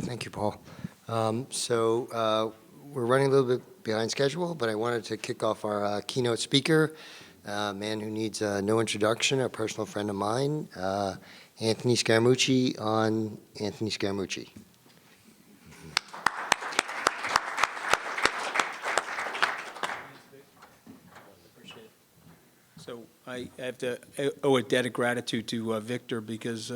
Thank you, Paul. We're running a little bit behind schedule, but I wanted to kick off our keynote speaker, a man who needs no introduction, a personal friend of mine, Anthony Scaramucci on Anthony Scaramucci. So I have to owe a debt of gratitude to Victor because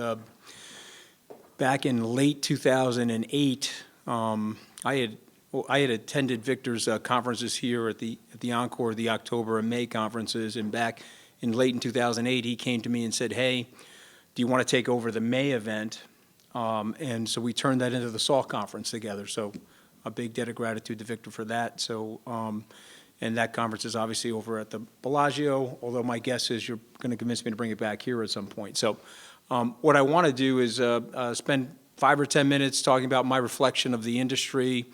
back in late 2008, I had attended Victor's conferences here at the Encore, the October and May conferences, and back in late in 2008, he came to me and said, "Hey, do you want to take over the May event?" And so we turned that into the SALT conference together. So a big debt of gratitude to Victor for that. So. And that conference is obviously over at the Bellagio, although my guess is you're going to convince me to bring it back here at some point. So what I want to do is spend 5 or 10 minutes talking about my reflection of the industry,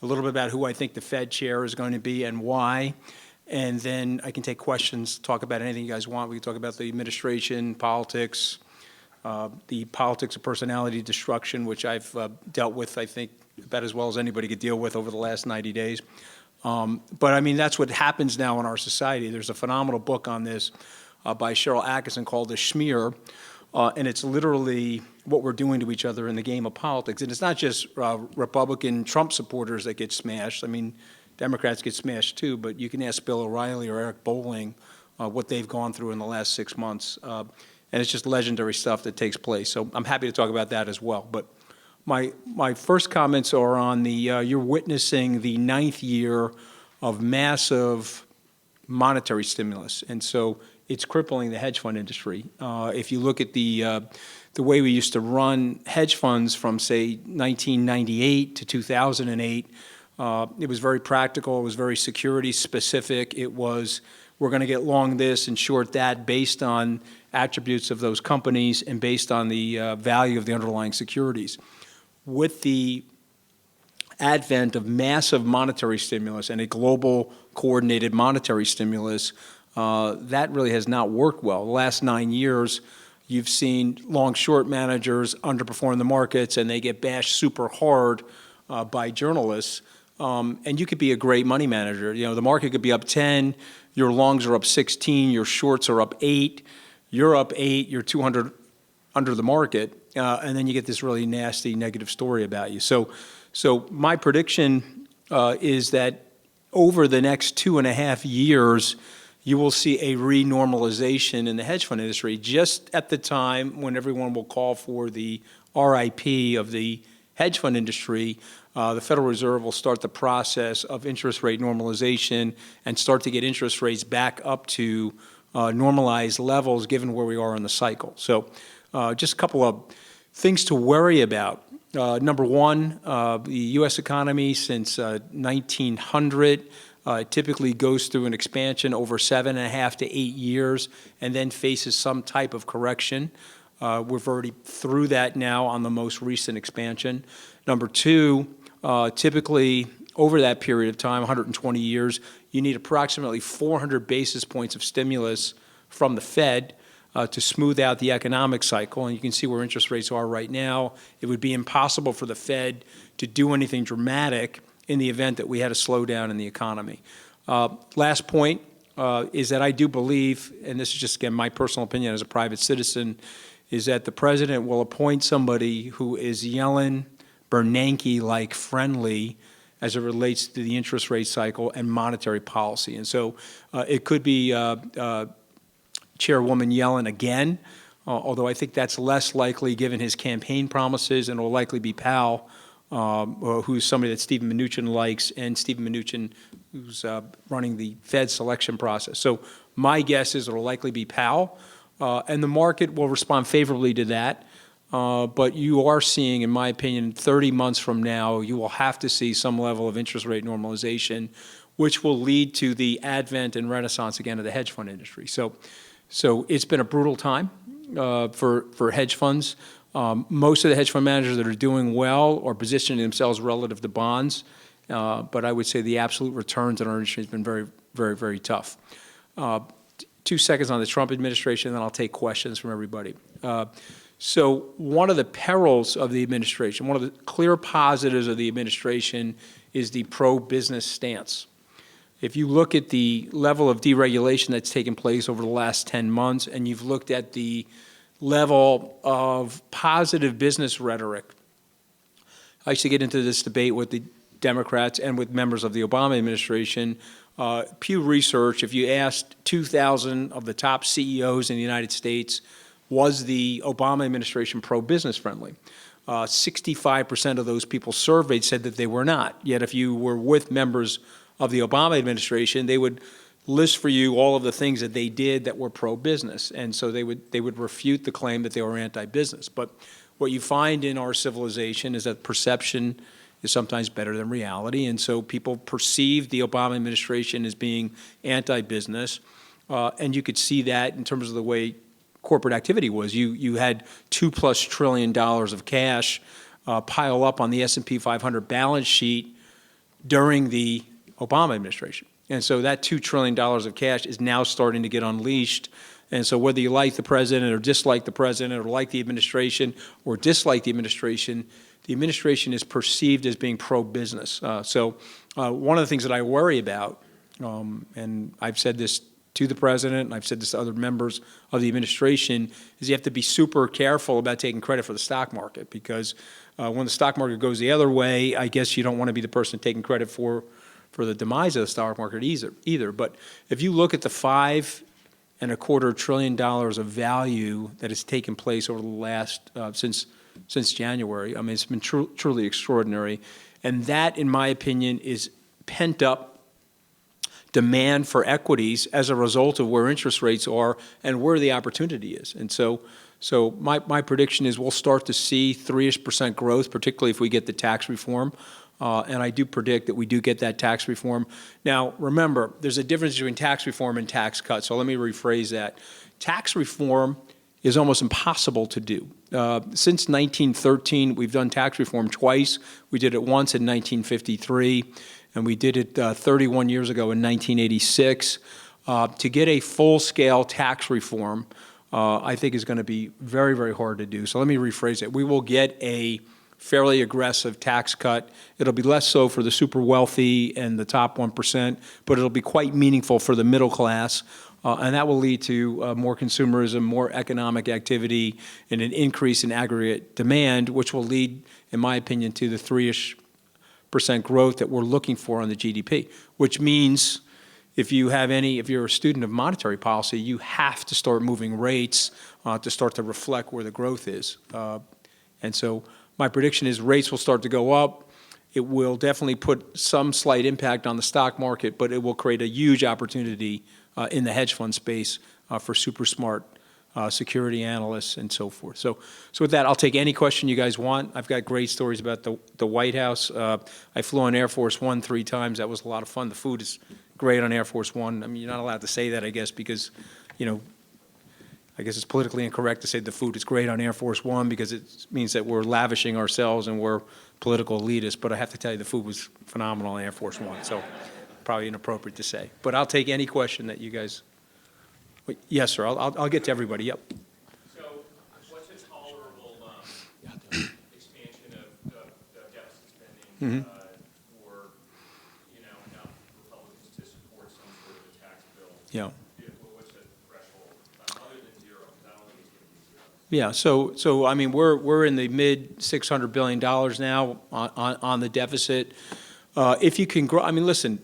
a little bit about who I think the Fed chair is going to be and why, and then I can take questions, talk about anything you guys want. We can talk about the administration, politics, the politics of personality destruction, which I've dealt with, I think, about as well as anybody could deal with over the last 90 days. But I mean, that's what happens now in our society. There's a phenomenal book on this by Cheryl Atkinson called The Schmear, and it's literally what we're doing to each other in the game of politics. And it's not just Republican Trump supporters that get smashed. I mean, Democrats get smashed too, but you can ask Bill O'Reilly or Eric Bolling what they've gone through in the last 6 months. And it's just legendary stuff that takes place. So I'm happy to talk about that as well. But my first comments are on the, you're witnessing the 9th year of massive monetary stimulus. And so it's crippling the hedge fund industry. If you look at the way we used to run hedge funds from, say, 1998 to 2008, it was very practical. It was very security specific. It was, we're going to get long this and short that based on attributes of those companies and based on the value of the underlying securities. With the advent of massive monetary stimulus and a global coordinated monetary stimulus, that really has not worked well. The last 9 years, you've seen long-short managers underperform the markets, and they get bashed super hard by journalists. And you could be a great money manager. You know, the market could be up 10, your longs are up 16, your shorts are up 8, you're up 8, you're 200 under the market. And then you get this really nasty negative story about you. So my prediction is that over the next 2.5 years, you will see a renormalization in the hedge fund industry, just at the time when everyone will call for the RIP of the hedge fund industry. The Federal Reserve will start the process of interest rate normalization and start to get interest rates back up to normalized levels given where we are in the cycle. So just a couple of things to worry about. Number one, the U.S. economy since 1900 typically goes through an expansion over 7.5 to 8 years and then faces some type of correction. We're already through that now on the most recent expansion. Number two, typically over that period of time, 120 years, you need approximately 400 basis points of stimulus from the Fed to smooth out the economic cycle. And you can see where interest rates are right now. It would be impossible for the Fed to do anything dramatic in the event that we had a slowdown in the economy. Last point is that I do believe, and this is just, again, my personal opinion as a private citizen, is that the president will appoint somebody who is Yellen, Bernanke-like friendly as it relates to the interest rate cycle and monetary policy. And so it could be Chairwoman Yellen again, although I think that's less likely given his campaign promises, and it will likely be Powell, who's somebody that Stephen Mnuchin likes, and Stephen Mnuchin, who's running the Fed selection process. So my guess is it will likely be Powell, and the market will respond favorably to that. But you are seeing, in my opinion, 30 months from now, you will have to see some level of interest rate normalization, which will lead to the advent and renaissance again of the hedge fund industry. So it's been a brutal time for hedge funds. Most of the hedge fund managers that are doing well are positioning themselves relative to bonds, but I would say the absolute returns in our industry has been very, very, very tough. 2 seconds on the Trump administration, and then I'll take questions from everybody. So one of the perils of the administration, one of the clear positives of the administration is the pro-business stance. If you look at the level of deregulation that's taken place over the last 10 months, and you've looked at the level of positive business rhetoric, I used to get into this debate with the Democrats and with members of the Obama administration. Pew Research, if you asked 2,000 of the top CEOs in the United States, was the Obama administration pro-business friendly? 65% of those people surveyed said that they were not. Yet if you were with members of the Obama administration, they would list for you all of the things that they did that were pro-business. And so they would refute the claim that they were anti-business. But what you find in our civilization is that perception is sometimes better than reality. And so people perceive the Obama administration as being anti-business. And you could see that in terms of the way corporate activity was. You had $2+ trillion of cash pile up on the S&P 500 balance sheet during the Obama administration. And so that $2 trillion of cash is now starting to get unleashed. And so whether you like the president or dislike the president or like the administration or dislike the administration is perceived as being pro-business. So one of the things that I worry about, and I've said this to the president, and I've said this to other members of the administration, is you have to be super careful about taking credit for the stock market, because when the stock market goes the other way, I guess you don't want to be the person taking credit for the demise of the stock market either. But if you look at the $5.25 trillion of value that has taken place over the last, since January, I mean, it's been truly extraordinary. And that, in my opinion, is pent up demand for equities as a result of where interest rates are and where the opportunity is. And so my prediction is we'll start to see 3-ish% growth, particularly if we get the tax reform. And I do predict that we do get that tax reform. Now, remember, there's a difference between tax reform and tax cuts. So let me rephrase that. Tax reform is almost impossible to do. Since 1913, we've done tax reform twice. We did it once in 1953. And we did it 31 years ago in 1986. To get a full-scale tax reform, I think is going to be very, very hard to do. So let me rephrase it. We will get a fairly aggressive tax cut. It'll be less so for the super wealthy and the top 1%, but it'll be quite meaningful for the middle class. And that will lead to more consumerism, more economic activity, and an increase in aggregate demand, which will lead, in my opinion, to the 3-ish% growth that we're looking for on the GDP, which means if you're a student of monetary policy, you have to start moving rates to start to reflect where the growth is. And so my prediction is rates will start to go up. It will definitely put some slight impact on the stock market, but it will create a huge opportunity in the hedge fund space for super smart security analysts and so forth. So with that, I'll take any question you guys want. I've got great stories about the White House. I flew on Air Force One 3 times. That was a lot of fun. The food is great on Air Force One. I mean, you're not allowed to say that, I guess, because, I guess it's politically incorrect to say the food is great on Air Force One because it means that we're lavishing ourselves and we're political elitists. But I have to tell you, the food was phenomenal on Air Force One. So probably inappropriate to say. But I'll take any question that you guys. Yes, sir. I'll get to everybody. Yep. So, what's a tolerable expansion of deficit spending for enough Republicans to support some sort of a tax bill? Yeah. What's the threshold other than zero? Because I don't think it's going to be zero. Yeah. So I mean, we're in the mid $600 billion now on the deficit. If you can grow, I mean, listen.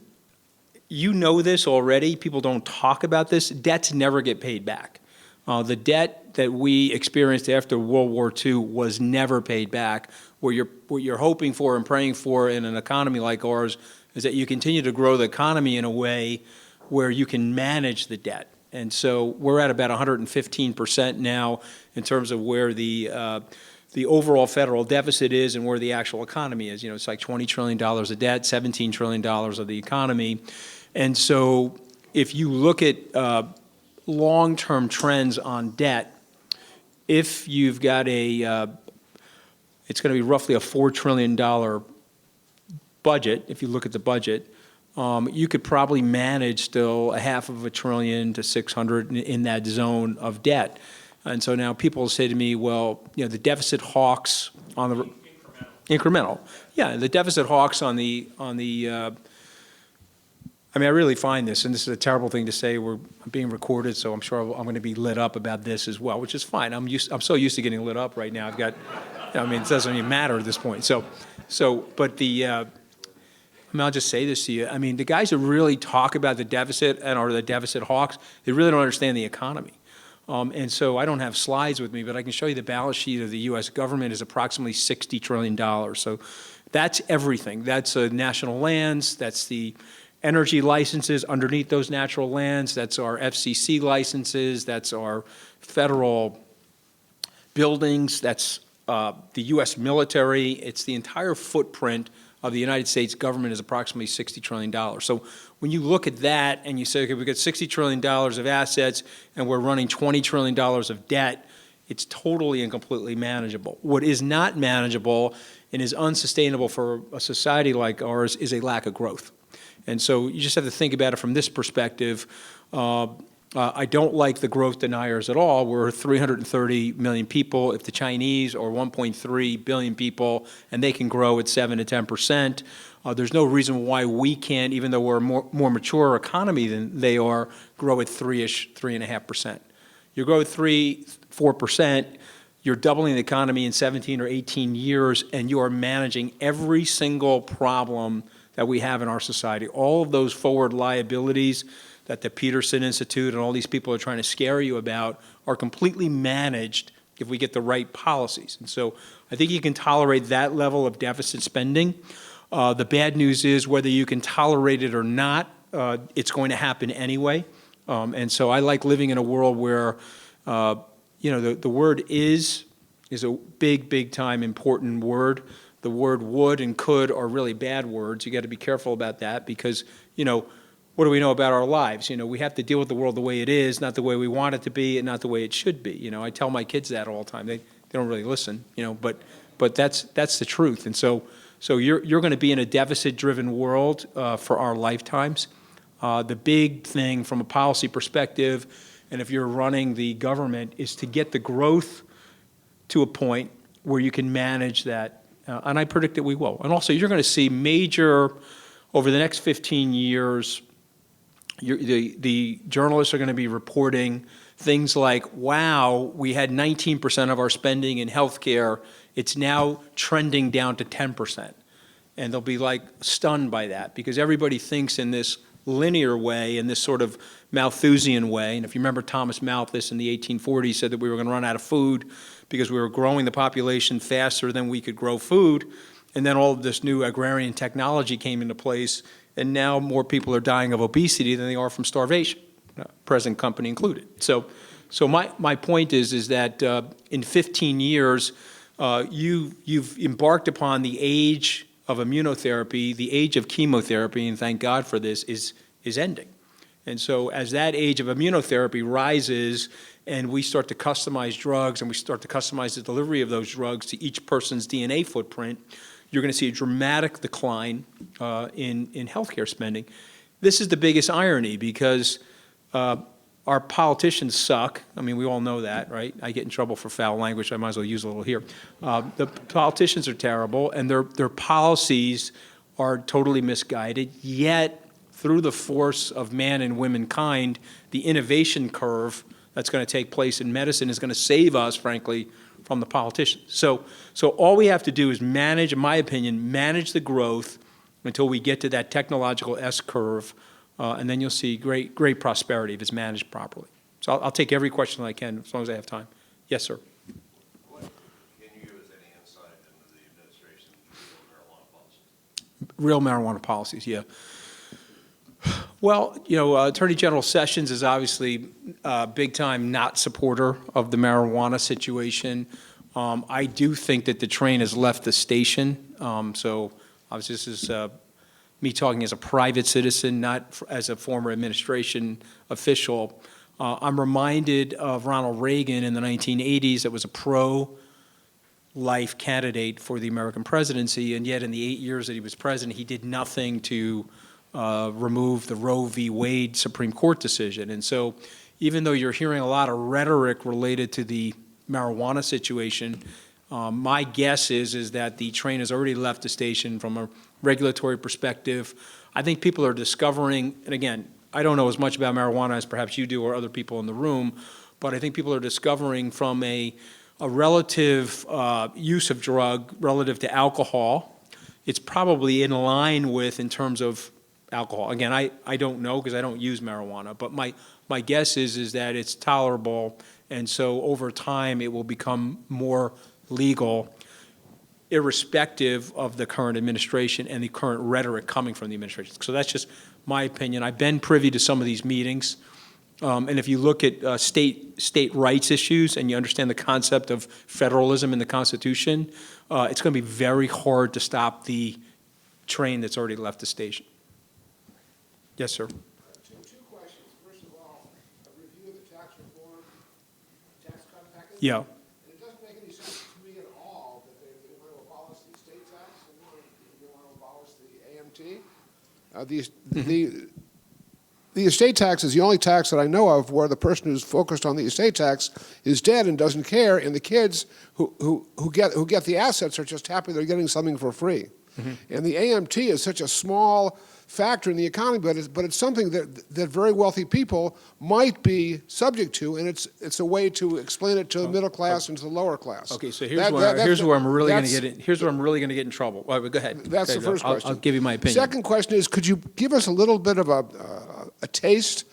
You know this already. People don't talk about this. Debts never get paid back. The debt that we experienced after World War II was never paid back. What you're hoping for and praying for in an economy like ours is that you continue to grow the economy in a way where you can manage the debt. And so we're at about 115% now in terms of where the overall federal deficit is and where the actual economy is. It's like $20 trillion of debt, $17 trillion of the economy. And so if you look at long-term trends on debt, if you've got it's going to be roughly a $4 trillion budget, if you look at the budget, you could probably manage still $500 billion to $600 in that zone of debt. And so now people say to me, well, the deficit hawks on the incremental. Yeah, the deficit hawks on the I really find this, and this is a terrible thing to say, I'm being recorded, so I'm sure I'm going to be lit up about this as well, which is fine. I'm so used to getting lit up right now. It doesn't even matter at this point. I'll just say this to you. The guys who really talk about the deficit and are the deficit hawks, they really don't understand the economy. And so I don't have slides with me, but I can show you the balance sheet of the U.S. government is approximately $60 trillion. So that's everything. That's national lands. That's the energy licenses underneath those natural lands. That's our FCC licenses. That's our federal buildings. That's the U.S. military. It's the entire footprint of the United States government is approximately $60 trillion. So when you look at that and you say, okay, we've got $60 trillion of assets and we're running $20 trillion of debt, it's totally and completely manageable. What is not manageable and is unsustainable for a society like ours is a lack of growth. And so you just have to think about it from this perspective. I don't like the growth deniers at all. We're 330 million people. If the Chinese are 1.3 billion people and they can grow at 7 to 10%, there's no reason why we can't, even though we're a more mature economy than they are, grow at 3.5%. You grow at 4%, you're doubling the economy in 17 or 18 years, and you are managing every single problem that we have in our society. All of those forward liabilities that the Peterson Institute and all these people are trying to scare you about are completely managed if we get the right policies. And so I think you can tolerate that level of deficit spending. The bad news is whether you can tolerate it or not, it's going to happen anyway. And so I like living in a world where, the word is a big, big time important word. The word would and could are really bad words. You got to be careful about that because, what do we know about our lives? We have to deal with the world the way it is, not the way we want it to be and not the way it should be. I tell my kids that all the time. They don't really listen, but that's the truth. And so you're going to be in a deficit-driven world for our lifetimes. The big thing from a policy perspective, and if you're running the government, is to get the growth to a point where you can manage that. And I predict that we will. And also, you're going to see major, over the next 15 years, the journalists are going to be reporting things like, wow, we had 19% of our spending in healthcare. It's now trending down to 10%. And they'll be stunned by that because everybody thinks in this linear way, in this sort of Malthusian way. And if you remember Thomas Malthus in the 1840s said that we were going to run out of food because we were growing the population faster than we could grow food. And then all of this new agrarian technology came into place, and now more people are dying of obesity than they are from starvation, present company included. So my point is that in 15 years, you've embarked upon the age of immunotherapy, the age of chemotherapy, and thank God for this, is ending. And so as that age of immunotherapy rises and we start to customize drugs and we start to customize the delivery of those drugs to each person's DNA footprint, you're going to see a dramatic decline in healthcare spending. This is the biggest irony because our politicians suck. We all know that, right? I get in trouble for foul language. I might as well use a little here. The politicians are terrible, and their policies are totally misguided, yet through the force of man and womankind, the innovation curve that's going to take place in medicine is going to save us, frankly, from the politicians. So all we have to do is manage, in my opinion, manage the growth until we get to that technological S-curve, and then you'll see great prosperity if it's managed properly. So I'll take every question I can as long as I have time. Yes, sir. Can you give us any insight into the administration's Real marijuana policies, yeah. Well, Attorney General Sessions is obviously a big-time not supporter of the marijuana situation. I do think that the train has left the station. So obviously this is me talking as a private citizen, not as a former administration official. I'm reminded of Ronald Reagan in the 1980s that was a pro-life candidate for the American presidency, and yet in the 8 years that he was president, he did nothing to remove the Roe v. Wade Supreme Court decision. And so even though you're hearing a lot of rhetoric related to the marijuana situation, my guess is that the train has already left the station from a regulatory perspective. I think people are discovering, and again, I don't know as much about marijuana as perhaps you do or other people in the room, but I think people are discovering from a relative use of drug relative to alcohol, it's probably in line with in terms of alcohol. Again, I don't know because I don't use marijuana, but my guess is that it's tolerable, and so over time it will become more legal, irrespective of the current administration and the current rhetoric coming from the administration. So that's just my opinion. I've been privy to some of these meetings, and if you look at state rights issues and you understand the concept of federalism in the Constitution, it's going to be very hard to stop the train that's already left the station. Yes, sir. Two questions. First of all, a review of the tax reform, tax cut package. Yeah. And it doesn't make any sense to me at all that they want to abolish the estate tax and they want to abolish the AMT. The estate tax is the only tax that I know of where the person who's focused on the estate tax is dead and doesn't care, and the kids who get the assets are just happy they're getting something for free. And the AMT is such a small factor in the economy, but it's something that very wealthy people might be subject to, and it's a way to explain it to the middle class and to the lower class. Okay, so here's where I'm really going to get in. Here's where I'm really going to get in trouble. All right, go ahead. That's the first question. I'll give you my opinion. Second question is, could you give us a little bit of a taste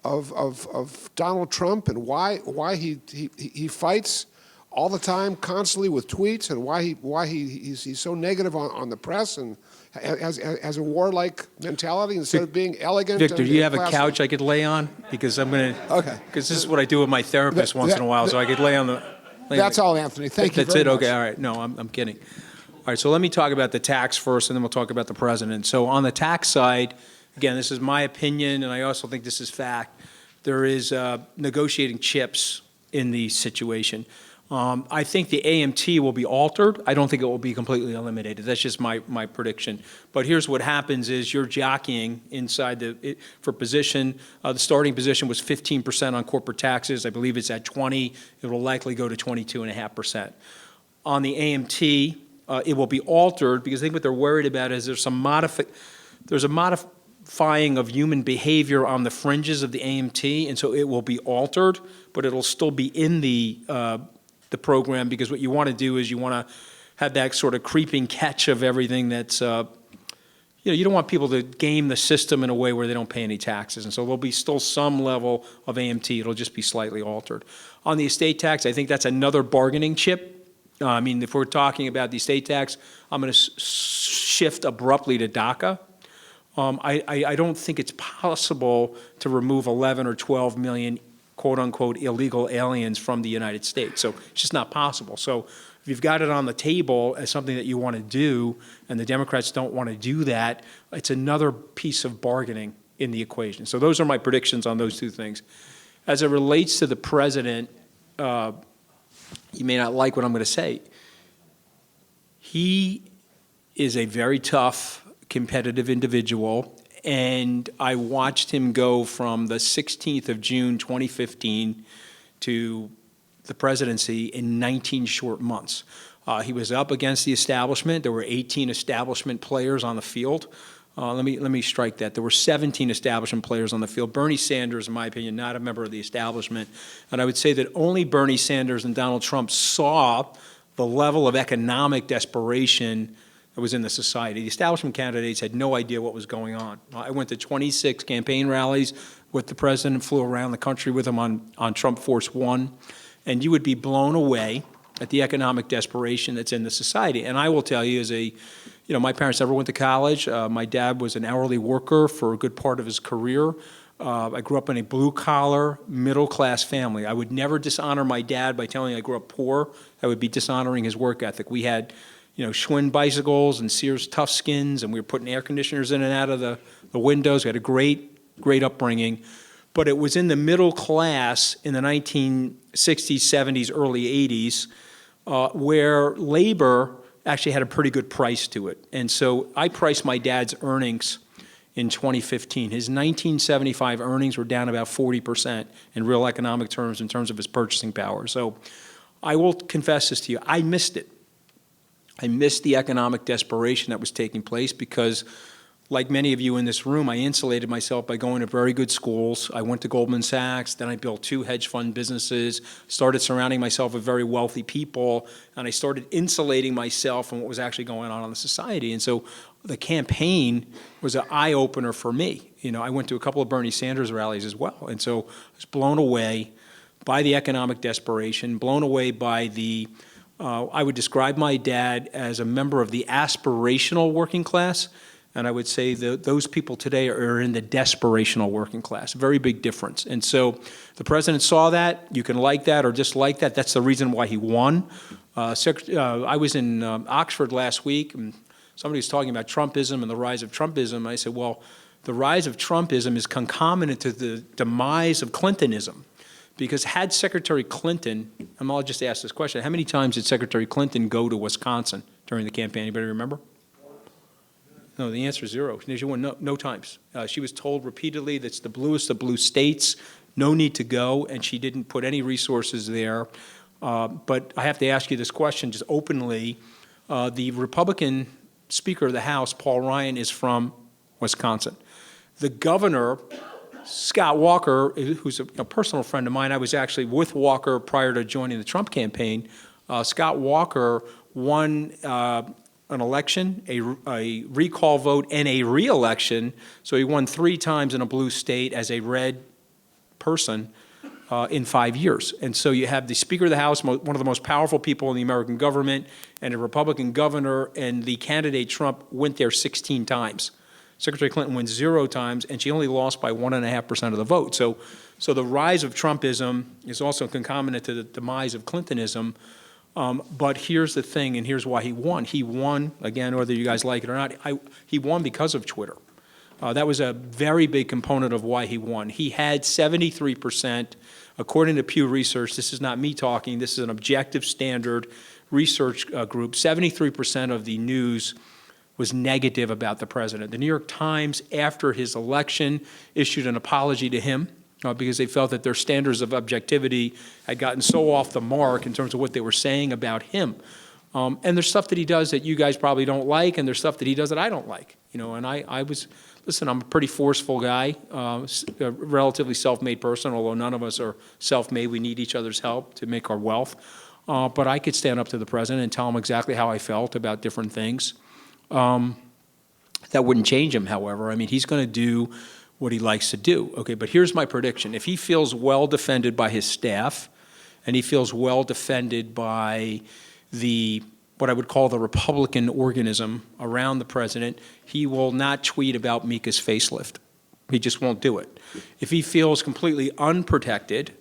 of Donald Trump and why he fights all the time, constantly with tweets, and why he's so negative on the press and has a warlike mentality instead of being elegant. Victor, do you have a classy? couch I could lay on? Because I'm going to. Okay. Because this is what I do with my therapist once in a while, so I could lay on the. That's all, Anthony. Thank you That's very it? much. Okay, all right. No, I'm kidding. All right, so let me talk about the tax first, and then we'll talk about the president. So on the tax side, again, this is my opinion, and I also think this is fact. There is negotiating chips in the situation. I think the AMT will be altered. I don't think it will be completely eliminated. That's just my prediction. But here's what happens is you're jockeying inside for position. The starting position was 15% on corporate taxes. I believe it's at 20. It will likely go to 22.5%. On the AMT, it will be altered because I think what they're worried about is there's a modifying of human behavior on the fringes of the AMT, and so it will be altered, but it'll still be in the program, because what you want to do is you want to have that sort of creeping catch of everything that's, you don't want people to game the system in a way where they don't pay any taxes. And so there'll be still some level of AMT. It'll just be slightly altered. On the estate tax, I think that's another bargaining chip. I mean, if we're talking about the estate tax, I'm going to shift abruptly to DACA. I don't think it's possible to remove 11 or 12 million quote-unquote illegal aliens from the United States. So it's just not possible. So if you've got it on the table as something that you want to do, and the Democrats don't want to do that, it's another piece of bargaining in the equation. So those are my predictions on those two things. As it relates to the president, you may not like what I'm going to say. He is a very tough, competitive individual, and I watched him go from the 16th of June, 2015 to the presidency in 19 short months. He was up against the establishment. There were 18 establishment players on the field. Let me strike that. There were 17 establishment players on the field. Bernie Sanders, in my opinion, not a member of the establishment. And I would say that only Bernie Sanders and Donald Trump saw the level of economic desperation that was in the society. The establishment candidates had no idea what was going on. I went to 26 campaign rallies with the president, flew around the country with him on Trump Force One, and you would be blown away at the economic desperation that's in the society. And I will tell you, my parents never went to college. My dad was an hourly worker for a good part of his career. I grew up in a blue-collar, middle-class family. I would never dishonor my dad by telling I grew up poor. I would be dishonoring his work ethic. We had Schwinn bicycles and Sears Tough Skins, and we were putting air conditioners in and out of the windows. We had a great upbringing. But it was in the middle class in the 1960s, 70s, early 80s, where labor actually had a pretty good price to it. And so I priced my dad's earnings in 2015. His 1975 earnings were down about 40% in real economic terms in terms of his purchasing power. So I will confess this to you, I missed it. I missed the economic desperation that was taking place because, like many of you in this room, I insulated myself by going to very good schools. I went to Goldman Sachs, then I built 2 hedge fund businesses, started surrounding myself with very wealthy people, and I started insulating myself from what was actually going on in the society. And so the campaign was an eye-opener for me. You know, I went to a couple of Bernie Sanders rallies as well, and so I was blown away by the economic desperation, blown away by the I would describe my dad as a member of the aspirational working class, and I would say that those people today are in the desperational working class. Very big difference. And so the president saw that. You can like that or dislike that. That's the reason why he won. I was in Oxford last week, and somebody was talking about Trumpism and the rise of Trumpism. I said, well, the rise of Trumpism is concomitant to the demise of Clintonism. Because had Secretary Clinton, and I'll just ask this question, how many times did Secretary Clinton go to Wisconsin during the campaign? Anybody remember? No, the answer is 0. She went no times. She was told repeatedly that's the bluest of blue states, no need to go, and she didn't put any resources there. But I have to ask you this question just openly. The Republican Speaker of the House, Paul Ryan, is from Wisconsin. The governor, Scott Walker, who's a personal friend of mine, I was actually with Walker prior to joining the Trump campaign. Scott Walker won an election, a recall vote, and a re-election. So he won 3 times in a blue state as a red person in 5 years. And so you have the Speaker of the House, one of the most powerful people in the American government, and a Republican governor, and the candidate Trump went there 16 times. Secretary Clinton went 0 times, and she only lost by 1.5% of the vote. So the rise of Trumpism is also concomitant to the demise of Clintonism. But here's the thing, and here's why he won. He won, again, whether you guys like it or not, he won because of Twitter. That was a very big component of why he won. He had 73%, according to Pew Research. This is not me talking. This is an objective standard research group. 73% of the news was negative about the president. The New York Times, after his election, issued an apology to him because they felt that their standards of objectivity had gotten so off the mark in terms of what they were saying about him. And there's stuff that he does that you guys probably don't like, and there's stuff that he does that I don't like. You know, and listen, I'm a pretty forceful guy, a relatively self-made person, although none of us are self-made. We need each other's help to make our wealth. But I could stand up to the president and tell him exactly how I felt about different things. That wouldn't change him, however. I mean, he's going to do what he likes to do. Okay, but here's my prediction. If he feels well defended by his staff, and he feels well defended by what I would call the Republican organism around the president, he will not tweet about Mika's facelift. He just won't do it. If he feels completely unprotected,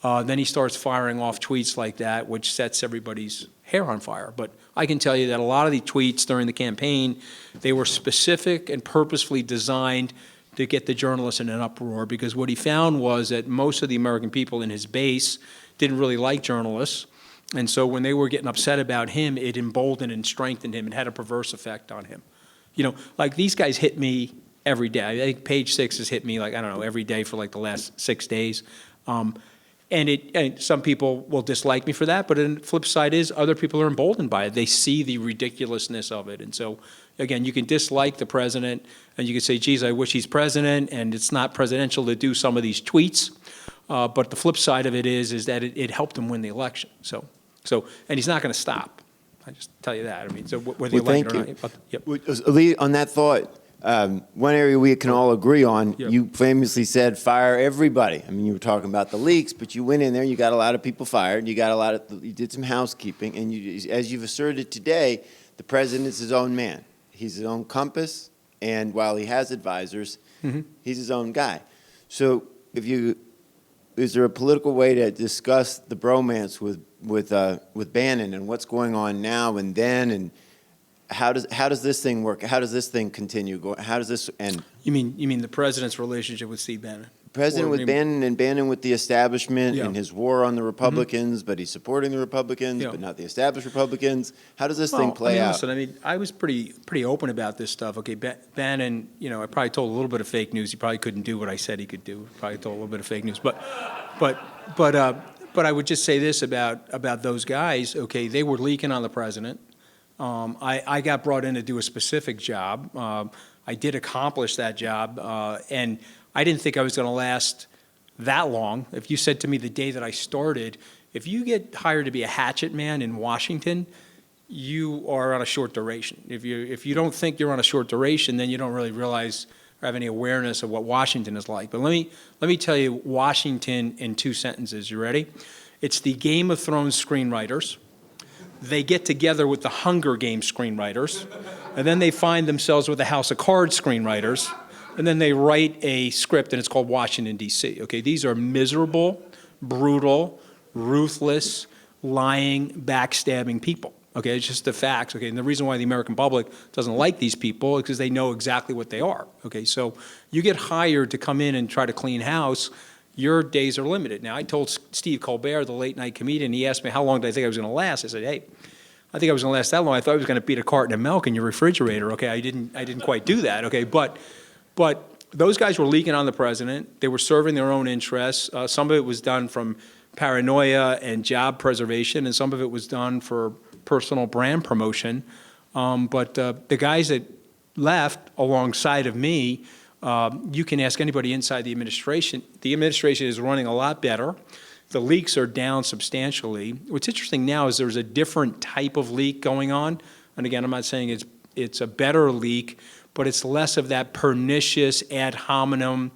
then he starts firing off tweets like that, which sets everybody's hair on fire. But I can tell you that a lot of the tweets during the campaign, they were specific and purposefully designed to get the journalists in an uproar, because what he found was that most of the American people in his base didn't really like journalists. And so when they were getting upset about him, it emboldened and strengthened him. It had a perverse effect on him. You know, like these guys hit me every day. I think Page Six has hit me like, I don't know, every day for like the last 6 days. And some people will dislike me for that, but the flip side is other people are emboldened by it. They see the ridiculousness of it. And so, again, you can dislike the president, and you can say, geez, I wish he's president, and it's not presidential to do some of these tweets. But the flip side of it is that it helped him win the election. So, and he's not going to stop. I just tell you that. I mean, so whether you like it or not. Yep. Lee, on that thought, one area we can all agree on, Yep. You famously said fire everybody. I mean, you were talking about the leaks, but you went in there, you got a lot of people fired, you did some housekeeping, and as you've asserted today, the president is his own man. He's his own compass, and while he has advisors, he's his own guy. So is there a political way to discuss the bromance with Bannon and what's going on now and then, and how does this thing work? How does this thing continue? How does this end? You mean the president's relationship with Steve Bannon? President with Bannon and Bannon with the establishment Yeah. and his war on the Republicans, but he's supporting the Republicans, Yeah. but not the established Republicans. How does this thing Well, play out? Listen, I was pretty open about this stuff. Okay, Bannon, I probably told a little bit of fake news. He probably couldn't do what I said he could do. Probably told a little bit of fake news. But I would just say this about those guys. Okay, they were leaking on the president. I got brought in to do a specific job. I did accomplish that job, and I didn't think I was going to last that long. If you said to me the day that I started, if you get hired to be a hatchet man in Washington, you are on a short duration. If you don't think you're on a short duration, then you don't really realize or have any awareness of what Washington is like. But let me tell you Washington in 2 sentences. You ready? It's the Game of Thrones screenwriters. They get together with the Hunger Games screenwriters, and then they find themselves with the House of Cards screenwriters, and then they write a script, and it's called Washington, D.C. Okay, these are miserable, brutal, ruthless, lying, backstabbing people. Okay, it's just the facts. Okay, and the reason why the American public doesn't like these people is because they know exactly what they are. Okay, so you get hired to come in and try to clean house, your days are limited. Now, I told Steve Colbert, the late night comedian, he asked me how long did I think I was going to last. I said, hey, I think I was going to last that long. I thought I was going to beat a carton of milk in your refrigerator. Okay, I didn't quite do that. Okay, but those guys were leaking on the president. They were serving their own interests. Some of it was done from paranoia and job preservation, and some of it was done for personal brand promotion. But the guys that left alongside of me, you can ask anybody inside the administration. The administration is running a lot better. The leaks are down substantially. What's interesting now is there's a different type of leak going on. And again, I'm not saying it's a better leak, but it's less of that pernicious ad hominem,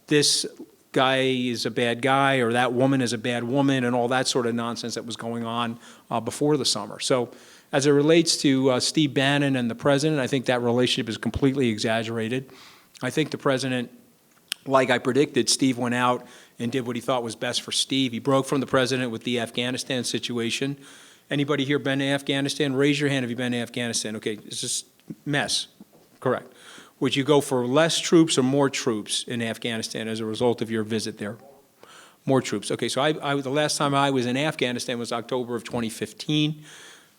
this guy is a bad guy or that woman is a bad woman and all that sort of nonsense that was going on before the summer. So as it relates to Steve Bannon and the president, I think that relationship is completely exaggerated. I think the president, like I predicted, Steve went out and did what he thought was best for Steve. He broke from the president with the Afghanistan situation. Anybody here been to Afghanistan? Raise your hand if you've been to Afghanistan. Okay, it's just mess. Correct. Would you go for less troops or more troops in Afghanistan as a result of your visit there? More troops. Okay, so the last time I was in Afghanistan was October of 2015.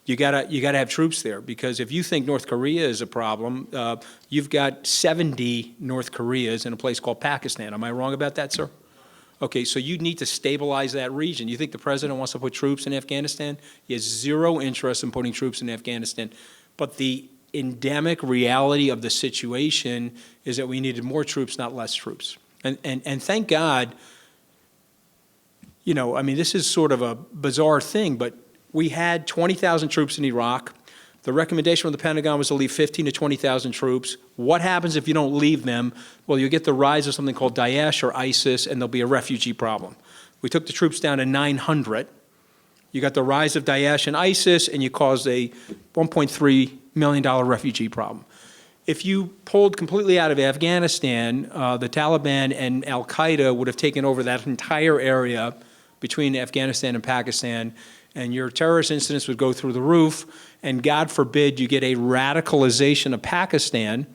You gotta have troops there, because if you think North Korea is a problem, you've got 70 North Koreas in a place called Pakistan. Am I wrong about that, sir? Okay, so you need to stabilize that region. You think the president wants to put troops in Afghanistan? He has zero interest in putting troops in Afghanistan. But the endemic reality of the situation is that we needed more troops, not less troops. And thank God, I mean, this is sort of a bizarre thing, but we had 20,000 troops in Iraq. The recommendation from the Pentagon was to leave 15 to 20,000 troops. What happens if you don't leave them? Well, you get the rise of something called Daesh or ISIS, and there'll be a refugee problem. We took the troops down to 900. You got the rise of Daesh and ISIS, and you caused a $1.3 million refugee problem. If you pulled completely out of Afghanistan, the Taliban and al-Qaeda would have taken over that entire area between Afghanistan and Pakistan, and your terrorist incidents would go through the roof, and God forbid you get a radicalization of Pakistan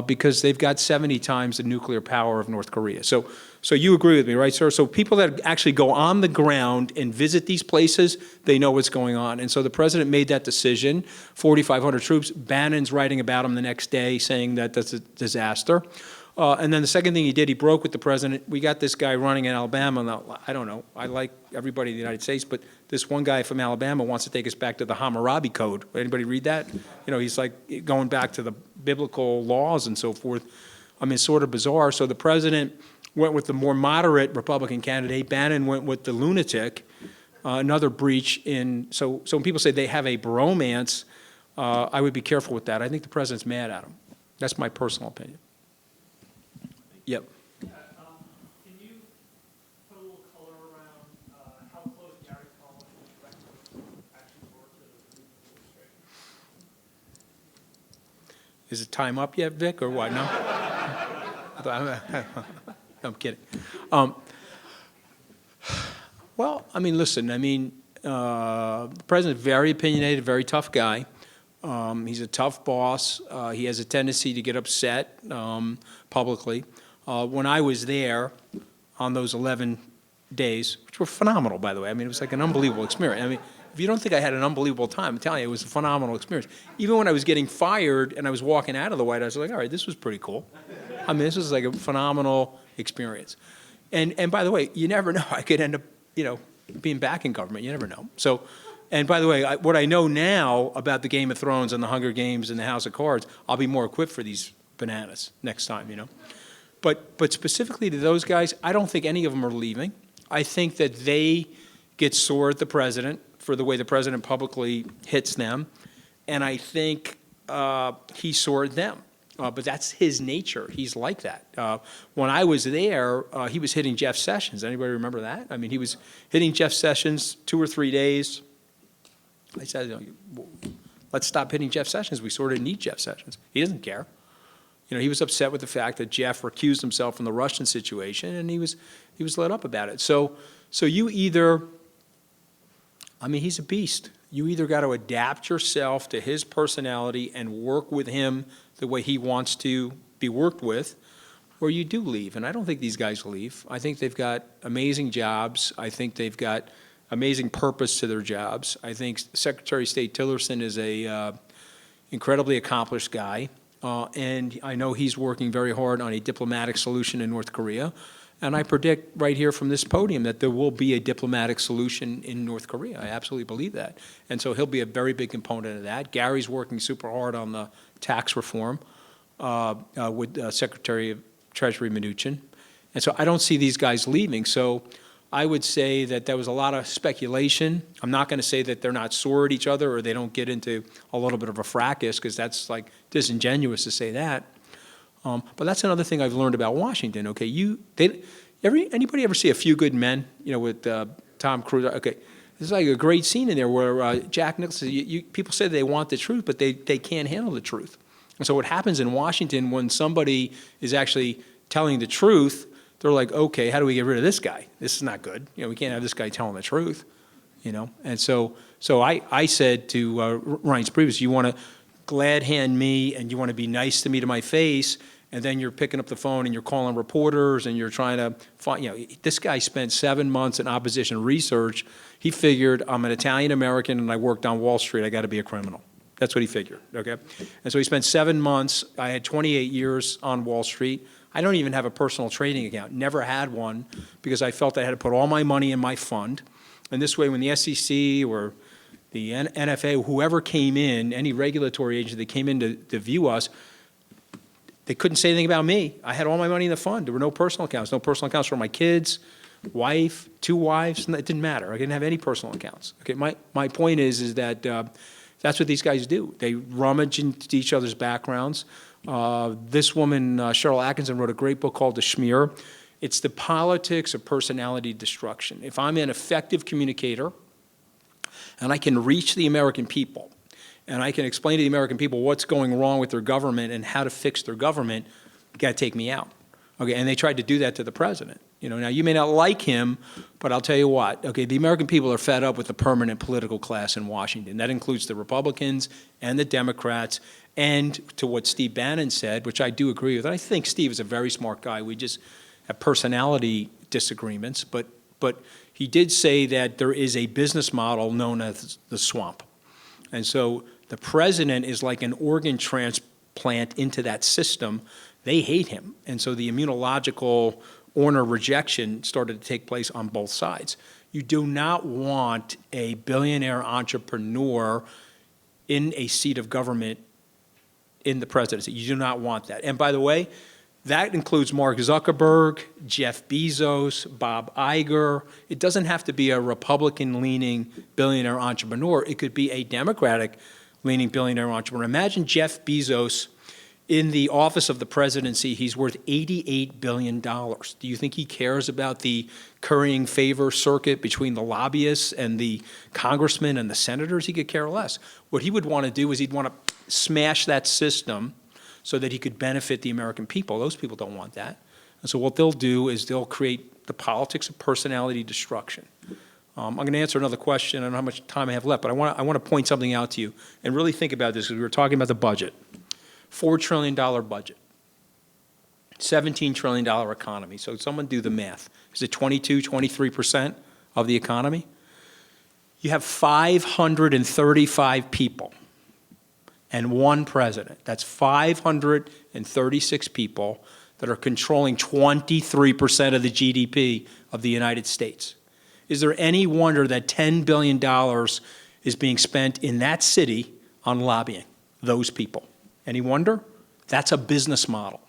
because they've got 70 times the nuclear power of North Korea. So you agree with me, right, sir? So people that actually go on the ground and visit these places, they know what's going on. And so the president made that decision, 4,500 troops. Bannon's writing about him the next day saying that that's a disaster. And then the second thing he did, he broke with the president. We got this guy running in Alabama. Now, I don't know. I like everybody in the United States, but this one guy from Alabama wants to take us back to the Hammurabi Code. Anybody read that? He's like going back to the biblical laws and so forth. I mean, it's sort of bizarre. So the president went with the more moderate Republican candidate. Bannon went with the lunatic, another breach in. So when people say they have a bromance, I would be careful with that. I think the president's mad at him. That's my personal opinion. Yep. Can you put a little color around how close Gary Coleman and his records actually were to the administration? Is it time up yet, Vic, or what? No? I'm kidding. Well, I mean, listen, the president's very opinionated, very tough guy. He's a tough boss. He has a tendency to get upset publicly. When I was there on those 11 days, which were phenomenal, by the way. I mean, it was like an unbelievable experience. I mean, if you don't think I had an unbelievable time, I'm telling you, it was a phenomenal experience. Even when I was getting fired and I was walking out of the White House, I was like, all right, this was pretty cool. I mean, this was like a phenomenal experience. And by the way, you never know. I could end up, being back in government. You never know. So, and by the way, what I know now about the Game of Thrones and the Hunger Games and the House of Cards, I'll be more equipped for these bananas next time, But specifically to those guys, I don't think any of them are leaving. I think that they get sore at the president for the way the president publicly hits them, and I think he's sore at them. But that's his nature. He's like that. When I was there, he was hitting Jeff Sessions. Anybody remember that? I mean, he was hitting Jeff Sessions 2 or 3 days. I said, let's stop hitting Jeff Sessions. We sort of need Jeff Sessions. He doesn't care. He was upset with the fact that Jeff recused himself from the Russian situation, and he was let up about it. So you either, I mean, he's a beast. You either got to adapt yourself to his personality and work with him the way he wants to be worked with, or you do leave. And I don't think these guys leave. I think they've got amazing jobs. I think they've got amazing purpose to their jobs. I think Secretary of State Tillerson is a incredibly accomplished guy. And I know he's working very hard on a diplomatic solution in North Korea. And I predict right here from this podium that there will be a diplomatic solution in North Korea. I absolutely believe that. And so he'll be a very big component of that. Gary's working super hard on the tax reform with Secretary of Treasury Mnuchin. And so I don't see these guys leaving. So I would say that there was a lot of speculation. I'm not going to say that they're not sore at each other or they don't get into a little bit of a fracas, because that's like disingenuous to say that. But that's another thing I've learned about Washington. Okay, anybody ever see A Few Good Men? With Tom Cruise. Okay, there's like a great scene in there where Jack Nicholson. People say they want the truth, but they can't handle the truth. And so what happens in Washington when somebody is actually telling the truth, they're like, okay, how do we get rid of this guy? This is not good. We can't have this guy telling the truth. And so I said to Reince Priebus, you want to glad hand me and you want to be nice to me to my face, and then you're picking up the phone and you're calling reporters and you're trying to find, this guy spent 7 months in opposition research. He figured, I'm an Italian American and I worked on Wall Street, I got to be a criminal. That's what he figured, okay? And so he spent 7 months. I had 28 years on Wall Street. I don't even have a personal trading account, never had one, because I felt I had to put all my money in my fund. And this way, when the SEC or the NFA, whoever came in, any regulatory agency that came in to view us, they couldn't say anything about me. I had all my money in the fund. There were no personal accounts for my kids, wife, 2 wives. It didn't matter. I didn't have any personal accounts. Okay, my point is that that's what these guys do. They rummage into each other's backgrounds. This woman, Cheryl Atkinson, wrote a great book called The Schmear. It's the politics of personality destruction. If I'm an effective communicator and I can reach the American people and I can explain to the American people what's going wrong with their government and how to fix their government, you got to take me out. Okay, and they tried to do that to the president. Now you may not like him, but I'll tell you what, okay, the American people are fed up with the permanent political class in Washington. That includes the Republicans and the Democrats, and to what Steve Bannon said, which I do agree with. I think Steve is a very smart guy. We just have personality disagreements, but he did say that there is a business model known as the swamp. And so the president is like an organ transplant into that system. They hate him. And so the immunological honor rejection started to take place on both sides. You do not want a billionaire entrepreneur in a seat of government in the presidency. You do not want that. And by the way, that includes Mark Zuckerberg, Jeff Bezos, Bob Iger. It doesn't have to be a Republican-leaning billionaire entrepreneur. It could be a Democratic-leaning billionaire entrepreneur. Imagine Jeff Bezos in the office of the presidency. He's worth $88 billion. Do you think he cares about the currying favor circuit between the lobbyists and the congressmen and the senators? He could care less. What he would want to do is he'd want to smash that system so that he could benefit the American people. Those people don't want that. And so what they'll do is they'll create the politics of personality destruction. I'm going to answer another question. I don't know how much time I have left, but I want to point something out to you and really think about this, because we were talking about the budget. $4 trillion budget. $17 trillion economy. So someone do the math. Is it 22, 23% of the economy? You have 535 people and one president. That's 536 people that are controlling 23% of the GDP of the United States. Is there any wonder that $10 billion is being spent in that city on lobbying those people? Any wonder? That's a business model.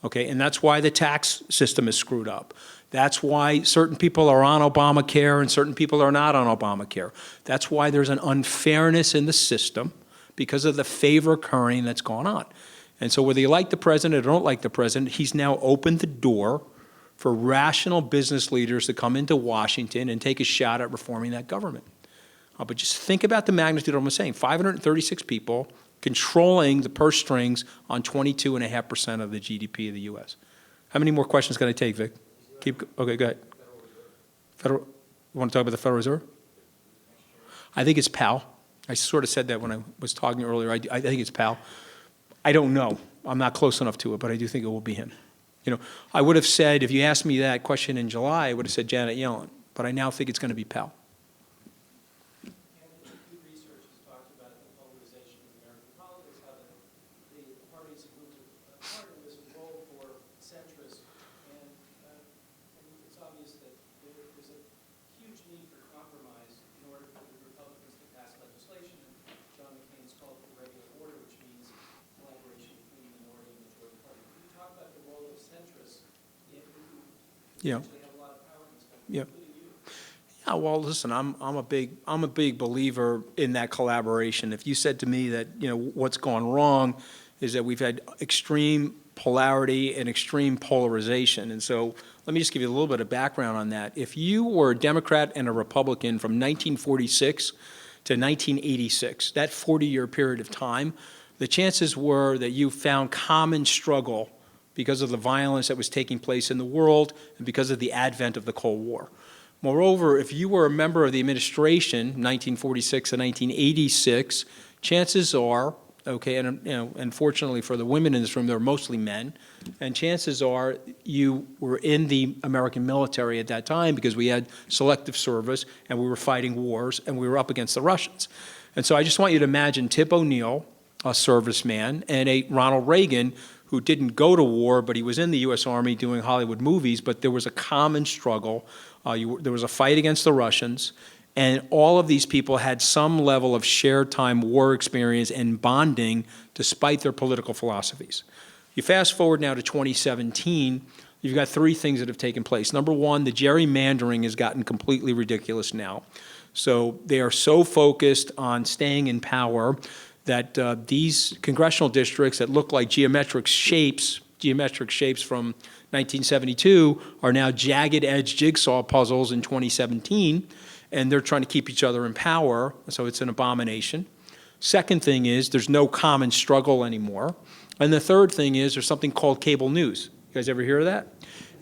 Okay, and that's why the tax system is screwed up. That's why certain people are on Obamacare and certain people are not on Obamacare. That's why there's an unfairness in the system because of the favor currying that's gone on. And so whether you like the president or don't like the president, he's now opened the door for rational business leaders to come into Washington and take a shot at reforming that government. But just think about the magnitude of what I'm saying. 536 people controlling the purse strings on 22.5% of the GDP of the U.S. How many more questions can I take, Vic? Okay, go ahead. You want to talk about the Federal Reserve? I think it's Powell. I sort of said that when I was talking earlier. I think it's Powell. I don't know. I'm not close enough to it, but I do think it will be him. You know, I would have said, if you asked me that question in July, I would have said Janet Yellen, but I now think it's going to be Powell. Research has talked about the polarization of American politics, how the parties have moved apart, and there's a role for centrists, and it's obvious that there's a huge need for compromise in order for the Republicans to pass legislation, and John McCain's called for regular order, which means collaboration between the minority and majority party. Can you talk about the role of centrists who potentially have a lot of power in this country, including you? Yeah, well, listen, I'm a big believer in that collaboration. If you said to me that, you know, what's gone wrong is that we've had extreme polarity and extreme polarization. And so let me just give you a little bit of background on that. If you were a Democrat and a Republican from 1946 to 1986, that 40-year period of time, the chances were that you found common struggle because of the violence that was taking place in the world and because of the advent of the Cold War. Moreover, if you were a member of the administration, 1946 to 1986, chances are, okay, and you know, unfortunately for the women in this room, they're mostly men, and chances are you were in the American military at that time because we had selective service and we were fighting wars and we were up against the Russians. And so I just want you to imagine Tip O'Neill, a serviceman, and a Ronald Reagan, who didn't go to war, but he was in the U.S. Army doing Hollywood movies, but there was a common struggle. There was a fight against the Russians, and all of these people had some level of shared time war experience and bonding despite their political philosophies. You fast forward now to 2017, you've got three things that have taken place. Number one, the gerrymandering has gotten completely ridiculous now. So they are so focused on staying in power that these congressional districts that look like geometric shapes from 1972 are now jagged edge jigsaw puzzles in 2017, and they're trying to keep each other in power, so it's an abomination. Second thing is there's no common struggle anymore. And the third thing is there's something called cable news. You guys ever hear of that?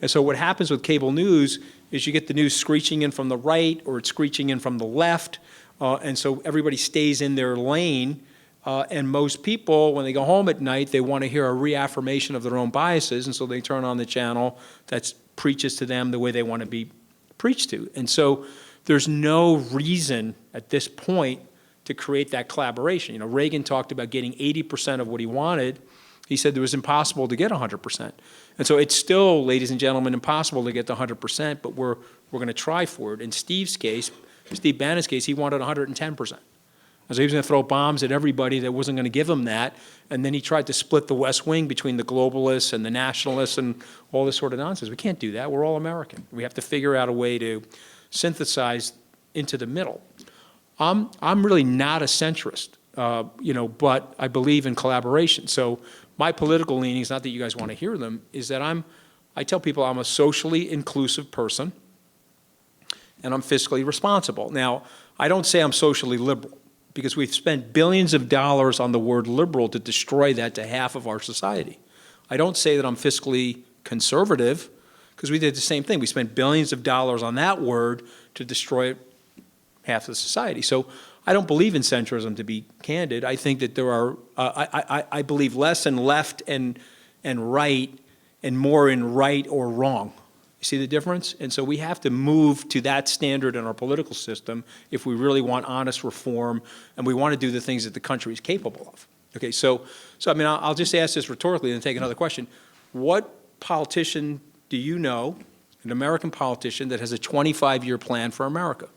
And so what happens with cable news is you get the news screeching in from the right or it's screeching in from the left, and so everybody stays in their lane. And most people, when they go home at night, they want to hear a reaffirmation of their own biases, and so they turn on the channel that preaches to them the way they want to be preached to. And so there's no reason at this point to create that collaboration. You know, Reagan talked about getting 80% of what he wanted. He said it was impossible to get 100%. And so it's still, ladies and gentlemen, impossible to get the 100%, but we're going to try for it. In Steve's case, Steve Bannon's case, he wanted 110%. So he was going to throw bombs at everybody that wasn't going to give him that. And then he tried to split the West Wing between the globalists and the nationalists and all this sort of nonsense. We can't do that. We're all American. We have to figure out a way to synthesize into the middle. I'm really not a centrist, but I believe in collaboration. So my political leanings, not that you guys want to hear them, is that I tell people I'm a socially inclusive person and I'm fiscally responsible. Now, I don't say I'm socially liberal, because we've spent billions of dollars on the word liberal to destroy that to half of our society. I don't say that I'm fiscally conservative, because we did the same thing. We spent billions of dollars on that word to destroy half of the society. So I don't believe in centrism, to be candid. I think that there are, I believe less in left and right and more in right or wrong. You see the difference? And so we have to move to that standard in our political system if we really want honest reform and we want to do the things that the country is capable of. Okay, so I mean, I'll just ask this rhetorically and take another question. What politician do you know, an American politician, that has a 25-year plan for America?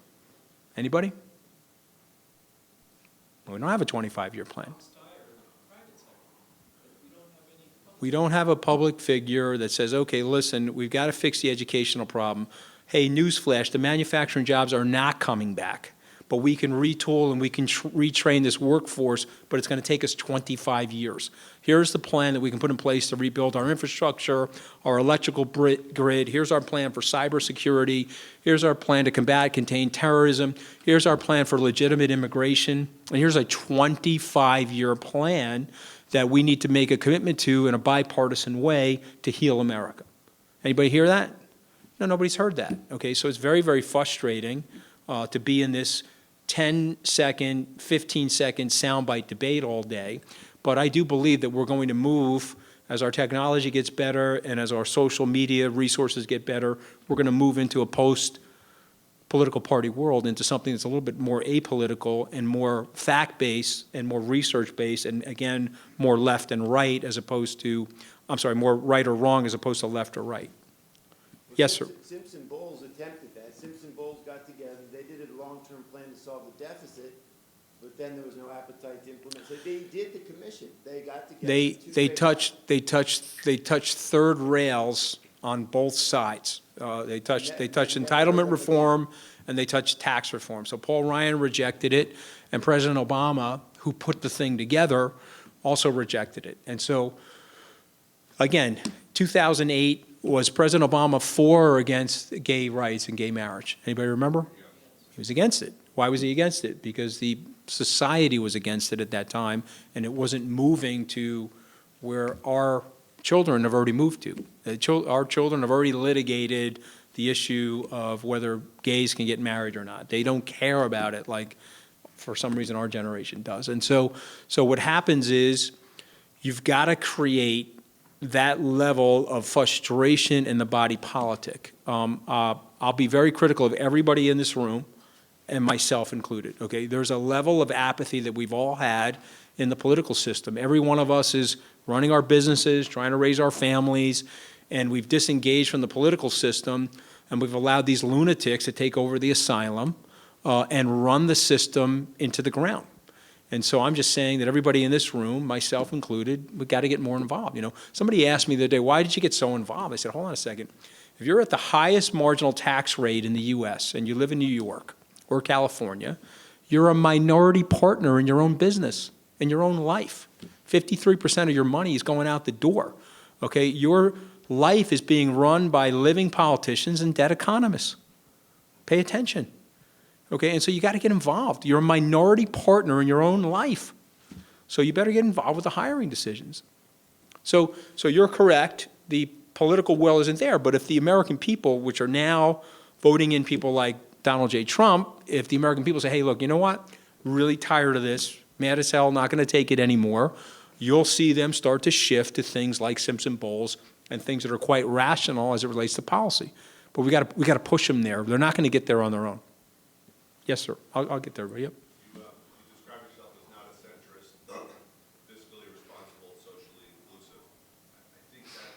Anybody? We don't have a 25-year plan. We don't have a public figure that says, okay, listen, we've got to fix the educational problem. Hey, newsflash, the manufacturing jobs are not coming back, but we can retool and we can retrain this workforce, but it's going to take us 25 years. Here's the plan that we can put in place to rebuild our infrastructure, our electrical grid. Here's our plan for cybersecurity. Here's our plan to combat, contain terrorism. Here's our plan for legitimate immigration. And here's a 25-year plan that we need to make a commitment to in a bipartisan way to heal America. Anybody hear that? No, nobody's heard that. Okay, so it's very, very frustrating to be in this 10-second, 15-second soundbite debate all day. But I do believe that we're going to move, as our technology gets better and as our social media resources get better, we're going to move into a post-political party world, into something that's a little bit more apolitical and more fact-based and more research-based, and again, more left and right as opposed to, I'm sorry, more right or wrong as opposed to left or right. Yes, sir. Simpson Bowles attempted that. Simpson Bowles got together. They did a long-term plan to solve the deficit, but then there was no appetite to implement. So they did the commission. They got together. They touched third rails on both sides. They touched entitlement reform and they touched tax reform. So Paul Ryan rejected it, and President Obama, who put the thing together, also rejected it. And so, again, 2008, was President Obama for or against gay rights and gay marriage? Anybody remember? He was against it. Why was he against it? Because the society was against it at that time, and it wasn't moving to where our children have already moved to. Our children have already litigated the issue of whether gays can get married or not. They don't care about it like, for some reason, our generation does. And so what happens is you've got to create that level of frustration in the body politic. I'll be very critical of everybody in this room, and myself included, okay? There's a level of apathy that we've all had in the political system. Every one of us is running our businesses, trying to raise our families, and we've disengaged from the political system, and we've allowed these lunatics to take over the asylum and run the system into the ground. And so I'm just saying that everybody in this room, myself included, we've got to get more involved. You know, somebody asked me the other day, why did you get so involved? I said, hold on a second. If you're at the highest marginal tax rate in the U.S. and you live in New York or California, you're a minority partner in your own business, in your own life. 53% of your money is going out the door. Okay, your life is being run by living politicians and dead economists. Pay attention. Okay, and so you got to get involved. You're a minority partner in your own life. So you better get involved with the hiring decisions. So you're correct. The political will isn't there. But if the American people, which are now voting in people like Donald J. Trump, if the American people say, hey, look, you know what? Really tired of this. Mad as hell, not going to take it anymore. You'll see them start to shift to things like Simpson Bowles and things that are quite rational as it relates to policy. But we got to push them there. They're not going to get there on their own. Yes, sir. I'll get there. Yep. You describe yourself as not a centrist, fiscally responsible, socially inclusive. I think that